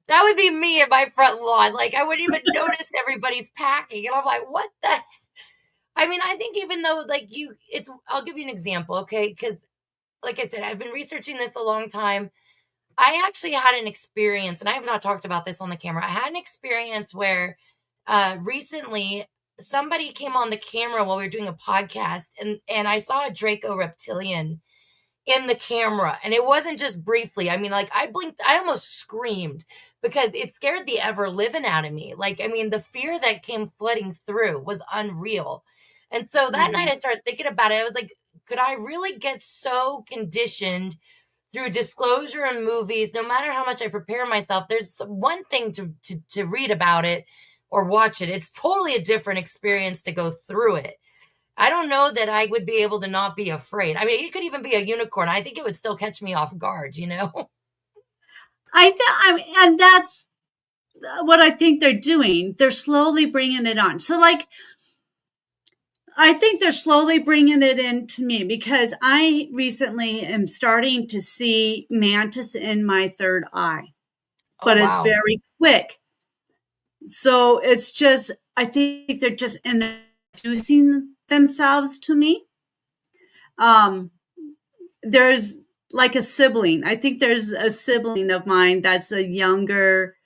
Speaker 1: that would be me in my front lawn. Like I wouldn't even notice everybody's packing. And I'm like, what the I mean, I think even though like I'll give you an example, okay? Because like I said, I've been researching this a long time. I actually had an experience, and I have not talked about this on the camera. I had an experience where recently somebody came on the camera while we were doing a podcast, and I saw a Draco reptilian in the camera, and it wasn't just briefly. I mean, like I blinked, I almost screamed because it scared the ever living out of me. Like, I mean, the fear that came flooding through was unreal. And so that night
Speaker 2: Mhm.
Speaker 1: I started thinking about it. I was like, could I really get so conditioned through disclosure in movies, no matter how much I prepare myself, there's one thing to read about it or watch it. It's totally a different experience to go through it. I don't know that I would be able to not be afraid. I mean, it could even be a unicorn. I think it would still catch me off guard, you know?
Speaker 2: I mean, and what I think they're doing. They're slowly bringing it on. So, like, I think they're slowly bringing it into me because I recently am starting to see mantis in my third eye,
Speaker 1: Oh,
Speaker 2: but it's
Speaker 1: wow.
Speaker 2: very quick. So it's just, I think they're just introducing themselves to me. Um, there's like a sibling. I think there's a sibling of mine that's a younger,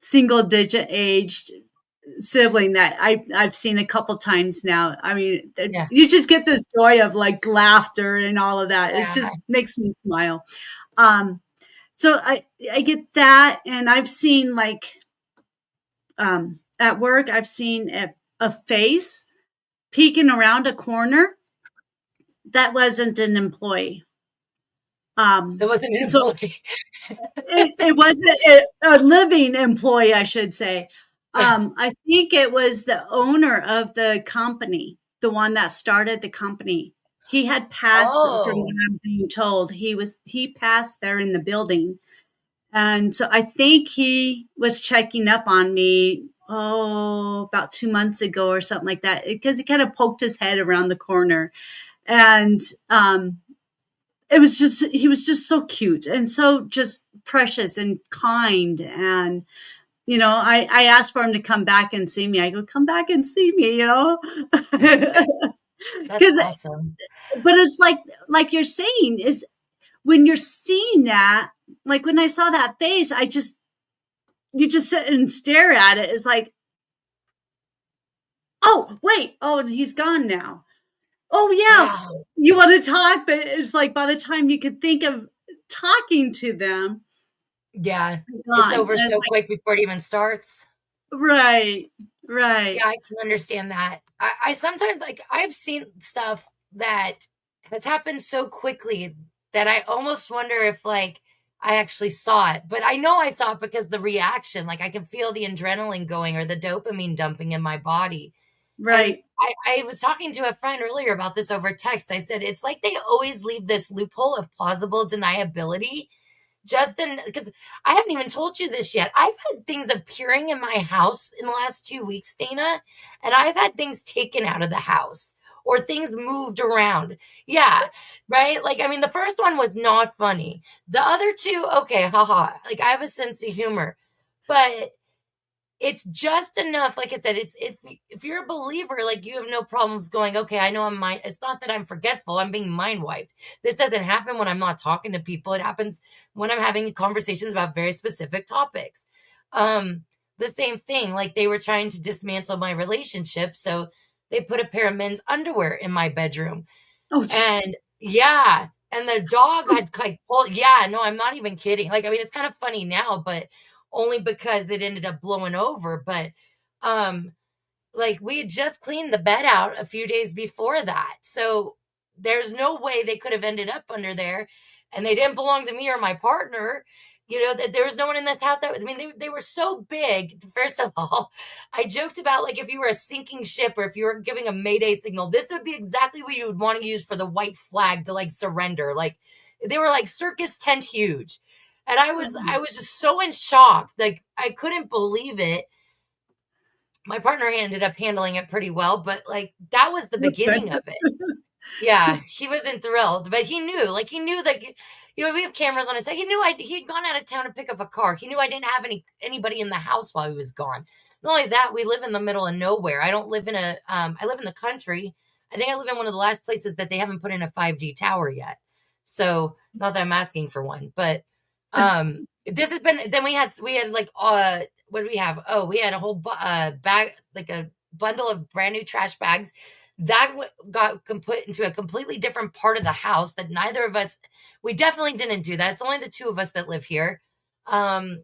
Speaker 2: single digit aged sibling that I've seen a couple times now. I mean,
Speaker 1: Yeah.
Speaker 2: you just get this joy of like laughter and all of that. It
Speaker 1: Yeah.
Speaker 2: just makes me smile. Um, so I get that, and I've seen like at work, I've seen a face peeking around a corner that wasn't an employee.
Speaker 1: There wasn't an
Speaker 2: So
Speaker 1: employee.
Speaker 2: it wasn't a living employee, I should say. I think it was the owner of the company, the one that started the company. He had passed, from what
Speaker 1: Oh,
Speaker 2: I'm being told, he passed there in the building. And so I think he was checking up on me, about 2 months ago or something like that, because he kind of poked his head around the corner. And he was just so cute and so just precious and kind. And, I asked for him to come back and see me. I go, come back and see me,
Speaker 1: that's
Speaker 2: Because,
Speaker 1: awesome.
Speaker 2: but it's like you're saying, is when you're seeing that, like when I saw that face, you just sit and stare at it. It's like, oh, wait. Oh, and he's gone now. Oh, yeah.
Speaker 1: Wow.
Speaker 2: You want to talk, but it's like by the time you could think of talking to them,
Speaker 1: Yeah. It's
Speaker 2: gone. And
Speaker 1: over
Speaker 2: it's
Speaker 1: so quick before it even starts.
Speaker 2: like, right, right,
Speaker 1: Yeah, I can understand that. I sometimes like I've seen stuff that has happened so quickly that I almost wonder if like I actually saw it. But I know I saw it because the reaction, like I can feel the adrenaline going or the dopamine dumping in my body. And
Speaker 2: right.
Speaker 1: I was talking to a friend earlier about this over text. I said, it's like they always leave this loophole of plausible deniability just in because I haven't even told you this yet. I've had things appearing in my house in the last 2 weeks, Dana, and I've had things taken out of the house or things moved around. Yeah, right? Like, I mean, the first one was not funny. The other two, okay, haha. Like, I have a sense of humor, but it's just enough. Like I said, it's if you're a believer, like you have no problems going, okay, I know I'm mind. It's not that I'm forgetful. I'm being mind wiped. This doesn't happen when I'm not talking to people. It happens when I'm having conversations about very specific topics. Um, the same thing, like they were trying to dismantle my relationship, so they put a pair of men's underwear in my bedroom.
Speaker 2: Oh, geez.
Speaker 1: And yeah, and the dog had like pulled yeah, no, I'm not even kidding. Like, I mean, it's kind of funny now, but only because it ended up blowing over. But um like, we had just cleaned the bed out a few days before that, so there's no way they could have ended up under there, and they didn't belong to me or my partner. That there was no one in this house that I mean, they were so big. First of all, I joked about, like, if you were a sinking ship or if you were giving a mayday signal, this would be exactly what you would wanna use for the white flag to, like, surrender. Like, they were, like, circus tent huge, and I was just so in shock, like, I couldn't believe it. My partner ended up handling it pretty well, but, like, that was the
Speaker 2: That's good.
Speaker 1: beginning of it. Yeah, he wasn't thrilled, but he knew that, we have cameras on his side. He had gone out of town to pick up a car. He knew I didn't have anybody in the house while he was gone. Not only that, we live in the middle of nowhere. I don't live in I live in the country. I think I live in one of the last places that they haven't put in a 5G tower yet. So, not that I'm asking for one, but, this has been then we had, like, what do we have? Oh, we had a whole bag, like a bundle of brand new trash bags that put into a completely different part of the house that neither of us we definitely didn't do that. It's only the two of us that live here. Um,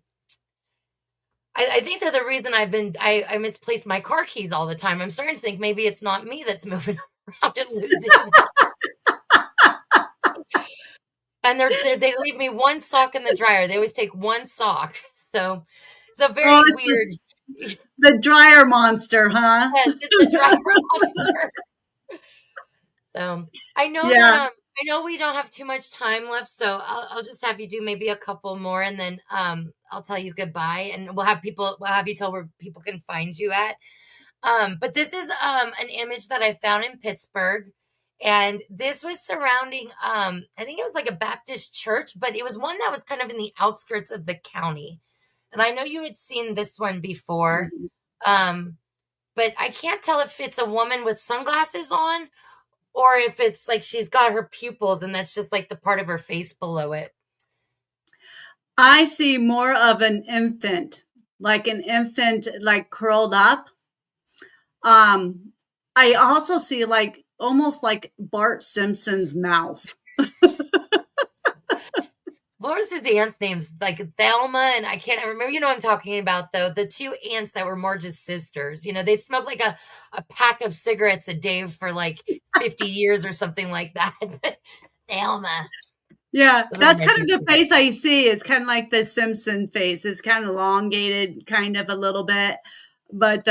Speaker 1: I think that the reason I misplaced my car keys all the time. I'm starting to think maybe it's not me that's moving around and losing them. And they leave me one sock in the dryer. They always take one sock. So it's a
Speaker 2: Oh,
Speaker 1: very
Speaker 2: it's
Speaker 1: weird.
Speaker 2: the dryer monster, huh?
Speaker 1: Yes, it's the dryer monster. So I know that
Speaker 2: Yeah.
Speaker 1: I know we don't have too much time left, so I'll just have you do maybe a couple more, and then I'll tell you goodbye, and we'll have you tell where people can find you at. But this is an image that I found in Pittsburgh, and this was surrounding I think it was like a Baptist church, but it was one that was kind of in the outskirts of the county. And I know you had seen this one before.
Speaker 2: Mhm.
Speaker 1: Um, but I can't tell if it's a woman with sunglasses on or if it's like she's got her pupils and that's just like the part of her face below it.
Speaker 2: I see more of an infant, like curled up. Um, I also see like almost like Bart Simpson's mouth.
Speaker 1: What was his aunt's names? Like Thelma and I remember, you know what I'm talking about though. The two aunts that were more just sisters. You know, they'd smoke like a pack of cigarettes a day for like 50 years or something like that. Thelma.
Speaker 2: Yeah,
Speaker 1: Those were
Speaker 2: that's
Speaker 1: my
Speaker 2: kind
Speaker 1: two
Speaker 2: of the
Speaker 1: favorites.
Speaker 2: face I see. Is kind of like the Simpson face. It's kind of elongated, kind of a little bit, but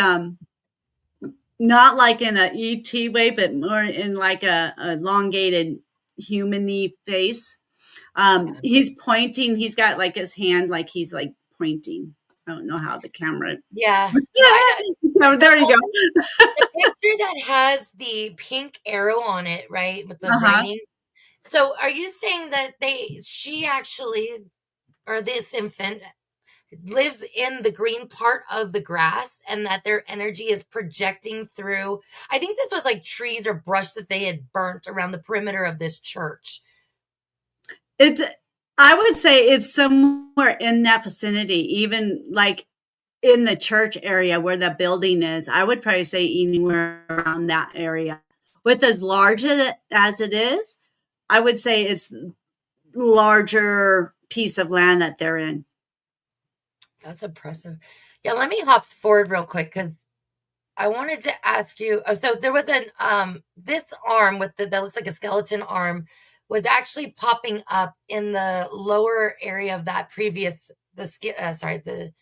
Speaker 2: not like in a ET way, but more in like a elongated humany face.
Speaker 1: Yeah.
Speaker 2: He's pointing. He's got like his hand, like he's like pointing. I don't know how the camera.
Speaker 1: Yeah. Yeah, I know.
Speaker 2: Oh,
Speaker 1: The
Speaker 2: there you go.
Speaker 1: one the picture that has the pink arrow on it, right, with the
Speaker 2: Uh huh.
Speaker 1: writing. So are you saying that she actually, or this infant, lives in the green part of the grass and that their energy is projecting through? I think this was like trees or brush that they had burnt around the perimeter of this church.
Speaker 2: It's. I would say it's somewhere in that vicinity, even like in the church area where the building is. I would probably say anywhere around that area. With as large as it is, I would say it's larger piece of land that they're in.
Speaker 1: That's impressive. Yeah, let me hop forward real quick because I wanted to ask you. Oh, so there was an this arm with that looks like a skeleton arm was actually popping up in the lower area of that previous sorry, the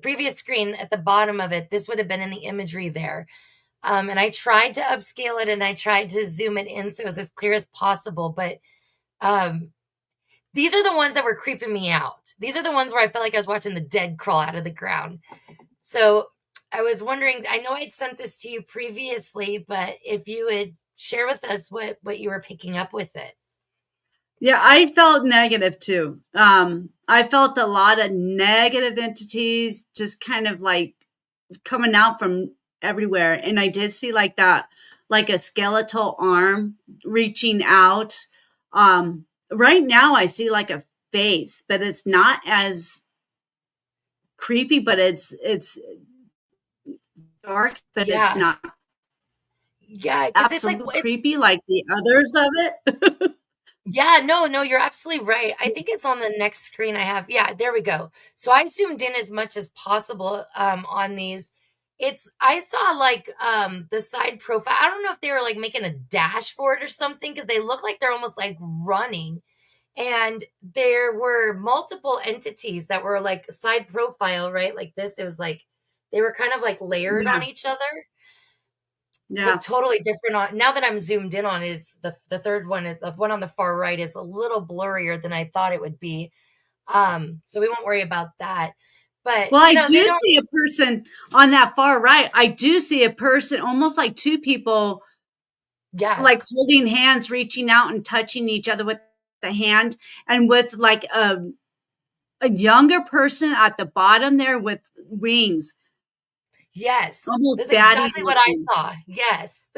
Speaker 1: previous screen at the bottom of it. This would have been in the imagery there. And I tried to upscale it and I tried to zoom it in so it was as clear as possible, but um these are the ones that were creeping me out. These are the ones where I felt like I was watching the dead crawl out of the ground. So I was wondering, I know I'd sent this to you previously, but if you would share with us what you were picking up with it.
Speaker 2: Yeah, I felt negative too. I felt a lot of negative entities just kind of like coming out from everywhere. And I did see like that, like a skeletal arm reaching out. Right now, I see like a face, but it's not as creepy, but it's dark, but it's
Speaker 1: Yeah.
Speaker 2: not
Speaker 1: Yeah, because it's like
Speaker 2: absolute creepy like the others of it.
Speaker 1: yeah, no, you're absolutely right. I think it's on the next screen I have. Yeah, there we go. So I zoomed in as much as possible on these. It's I saw like the side profile. I don't know if they were like making a dash for it or something because they look like they're almost like running. And there were multiple entities that were like side profile, right? Like this. It was like they were kind of like layered
Speaker 2: Yeah,
Speaker 1: on each other.
Speaker 2: yeah.
Speaker 1: Look totally different on now that I'm zoomed in on it. It's the third one is the one on the far right is a little blurrier than I thought it would be. So we won't worry about that. But
Speaker 2: Well,
Speaker 1: you
Speaker 2: I
Speaker 1: know, they
Speaker 2: do
Speaker 1: don't
Speaker 2: see a person on that far right. I do see a person, almost like two people,
Speaker 1: yeah.
Speaker 2: like holding hands, reaching out and touching each other with the hand, and with like a younger person at the bottom there with wings,
Speaker 1: Yes.
Speaker 2: almost
Speaker 1: That's
Speaker 2: batty
Speaker 1: exactly what I
Speaker 2: looking.
Speaker 1: saw. Yes.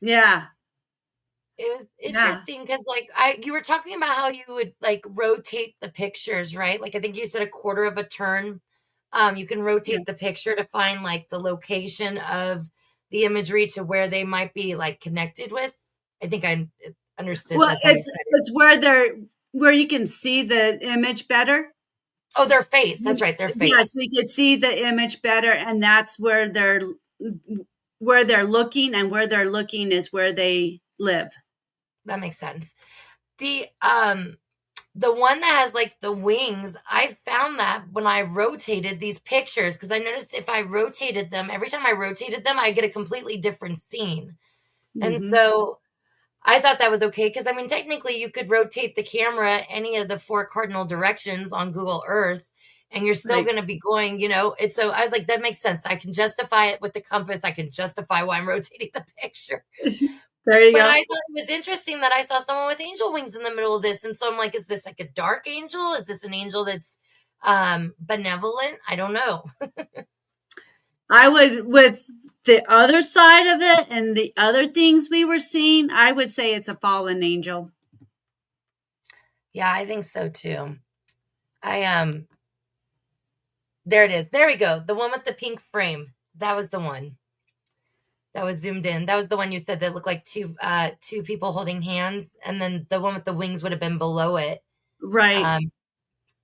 Speaker 2: Yeah,
Speaker 1: It was
Speaker 2: yeah,
Speaker 1: interesting because, like, I you were talking about how you would, like, rotate the pictures, right? Like, I think you said a quarter of a turn. You can
Speaker 2: yeah.
Speaker 1: rotate the picture to find, like, the location of the imagery to where they might be, like, connected with. I think I understood
Speaker 2: Well,
Speaker 1: that's how you said it.
Speaker 2: it's where they're where you can see the image better.
Speaker 1: Oh, their face. That's right, their
Speaker 2: Yeah,
Speaker 1: face.
Speaker 2: so you can see the image better, and that's where they're looking, and where they're looking is where they live.
Speaker 1: That makes sense. The one that has, like, the wings, I found that when I rotated these pictures because I noticed if I rotated them every time I rotated them, I get a completely different scene, and
Speaker 2: Mhm.
Speaker 1: so I thought that was okay because I mean, technically, you could rotate the camera any of the four cardinal directions on Google Earth, and you're still
Speaker 2: Right.
Speaker 1: going to be going. It's so I was like, that makes sense. I can justify it with the compass. I can justify why I'm rotating the picture.
Speaker 2: There you
Speaker 1: But I
Speaker 2: go.
Speaker 1: thought it was interesting that I saw someone with angel wings in the middle of this, and so I'm like, is this like a dark angel? Is this an angel that's benevolent? I don't know.
Speaker 2: I would, with the other side of it and the other things we were seeing, I would say it's a fallen angel.
Speaker 1: Yeah, I think so too. I There it is. There we go. The one with the pink frame. That was the one. That was zoomed in. That was the one you said that looked like two people holding hands, and then the one with the wings would have been below it.
Speaker 2: Right.
Speaker 1: Um,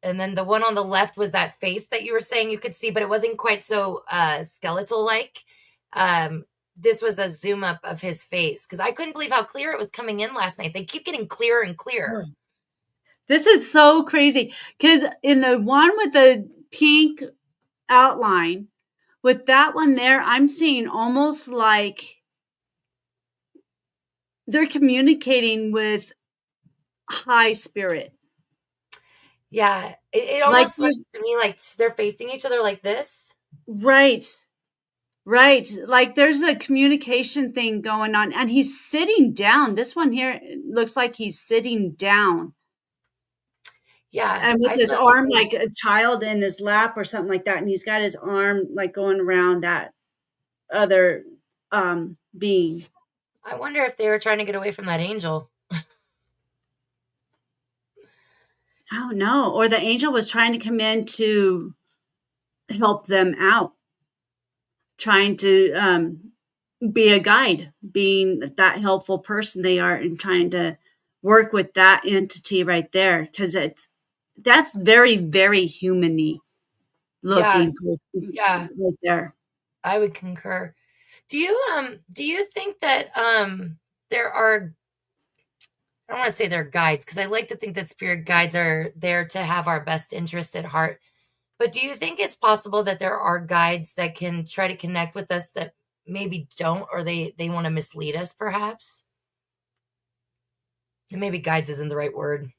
Speaker 1: and then the one on the left was that face that you were saying you could see, but it wasn't quite so skeletal like. Um, this was a zoom up of his face because I couldn't believe how clear it was coming in last night. They keep getting clearer and clearer.
Speaker 2: This is so crazy because in the one with the pink outline, with that one there, I'm seeing almost like they're communicating with high spirit.
Speaker 1: Yeah, it
Speaker 2: Like
Speaker 1: almost looks
Speaker 2: there's
Speaker 1: to me like they're facing each other like this.
Speaker 2: right, right. Like there's a communication thing going on, and he's sitting down. This one here looks like he's sitting down
Speaker 1: Yeah,
Speaker 2: and with
Speaker 1: I
Speaker 2: his
Speaker 1: saw the
Speaker 2: arm
Speaker 1: same.
Speaker 2: like a child in his lap or something like that. And he's got his arm like going around that other being.
Speaker 1: I wonder if they were trying to get away from that angel.
Speaker 2: Oh no. Or the angel was trying to come in to help them out, trying to be a guide, being that helpful person they are, and trying to work with that entity right there. Because that's very, very human-y
Speaker 1: Yeah,
Speaker 2: looking
Speaker 1: yeah,
Speaker 2: right there.
Speaker 1: I would concur. Do you think that there are, I don't want to say they're guides because I like to think that spirit guides are there to have our best interest at heart. But do you think it's possible that there are guides that can try to connect with us that maybe don't, or they want to mislead us perhaps? And maybe guides isn't the right word.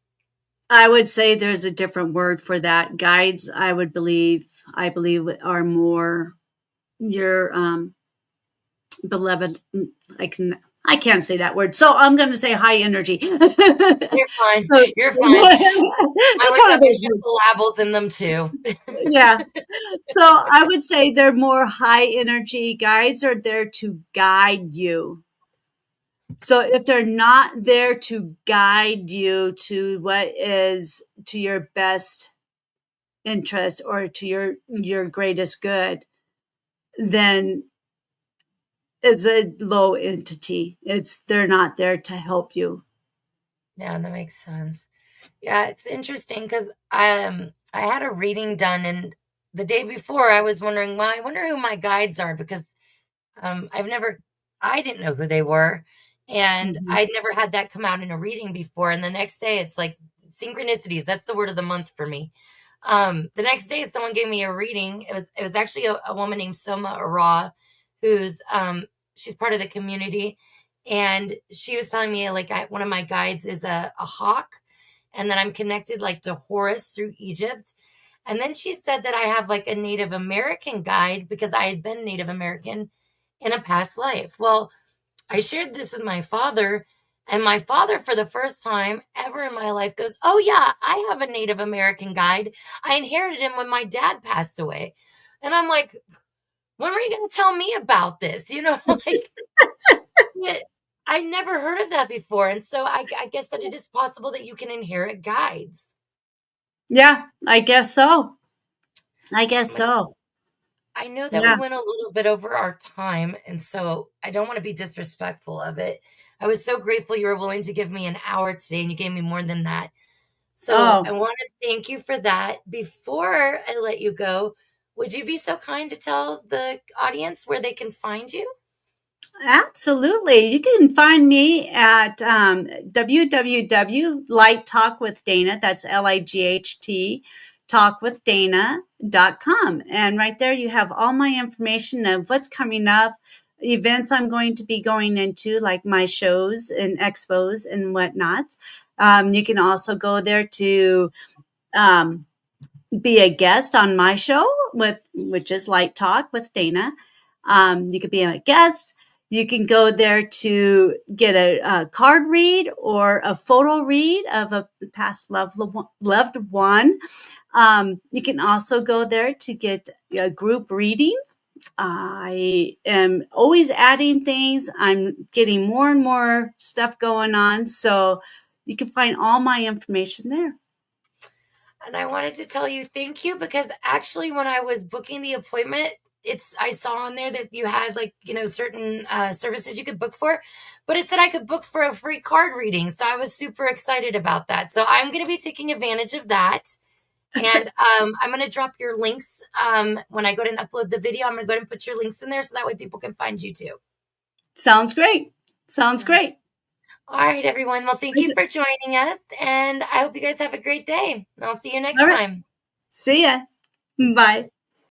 Speaker 2: I would say there's a different word for that. Guides, I believe are more your beloved. I can't say that word, so I'm going to say high energy.
Speaker 1: You're fine.
Speaker 2: So
Speaker 1: You're fine. Mine
Speaker 2: it's
Speaker 1: were
Speaker 2: one of
Speaker 1: talking
Speaker 2: those words.
Speaker 1: syllables in them too.
Speaker 2: Yeah. So I would say they're more high energy. Guides are there to guide you. So if they're not there to guide you to what is to your best interest or to your greatest good, then it's a low entity. They're not there to help you.
Speaker 1: Yeah, that makes sense. Yeah, it's interesting because I had a reading done, and the day before I was wondering, well, I wonder who my guides are because I didn't know who they were, and
Speaker 2: Mhm.
Speaker 1: I'd never had that come out in a reading before. And the next day, it's like synchronicities. That's the word of the month for me. The next day, someone gave me a reading. It was actually a woman named Soma Ara, who's she's part of the community, and she was telling me like one of my guides is a hawk, and that I'm connected like to Horus through Egypt. And then she said that I have like a Native American guide because I had been Native American in a past life. Well, I shared this with my father, and my father, for the first time ever in my life, goes, "Oh, yeah, I have a Native American guide. I inherited him when my dad passed away." And I'm like, when were you going to tell me about this? Like, yeah, I never heard of that before. And so I guess that it is possible that you can inherit guides.
Speaker 2: Yeah, I guess so. I guess
Speaker 1: But
Speaker 2: so.
Speaker 1: I know that we
Speaker 2: Yeah.
Speaker 1: went a little bit over our time, and so I don't want to be disrespectful of it. I was so grateful you were willing to give me an hour today, and you gave me more than that. So
Speaker 2: Oh,
Speaker 1: I want to thank you for that. Before I let you go, would you be so kind to tell the audience where they can find you?
Speaker 2: absolutely. You can find me at www.light talk with Dana. That's LIGHT talkwithdana.com. And right there, you have all my information of what's coming up, events I'm going to be going into, like my shows and expos and whatnot. You can also go there to um, be a guest on my show, which is Light Talk with Dana. You could be a guest. You can go there to get a card read or a photo read of a past loved one. You can also go there to get a group reading. I am always adding things. I'm getting more and more stuff going on. So you can find all my information there.
Speaker 1: And I wanted to tell you thank you because actually when I was booking the appointment, I saw on there that you had like, certain services you could book for, but it said I could book for a free card reading. So I was super excited about that. So I'm going to be taking advantage of that. And I'm going to drop your links when I go ahead and upload the video. I'm going to go ahead and put your links in there so that way people can find you too.
Speaker 2: Sounds great. Sounds
Speaker 1: Yeah.
Speaker 2: great.
Speaker 1: All right, everyone. Well, thank you for joining us. And I hope you guys have a great day. And I'll see you next
Speaker 2: All right.
Speaker 1: time.
Speaker 2: See ya. Bye.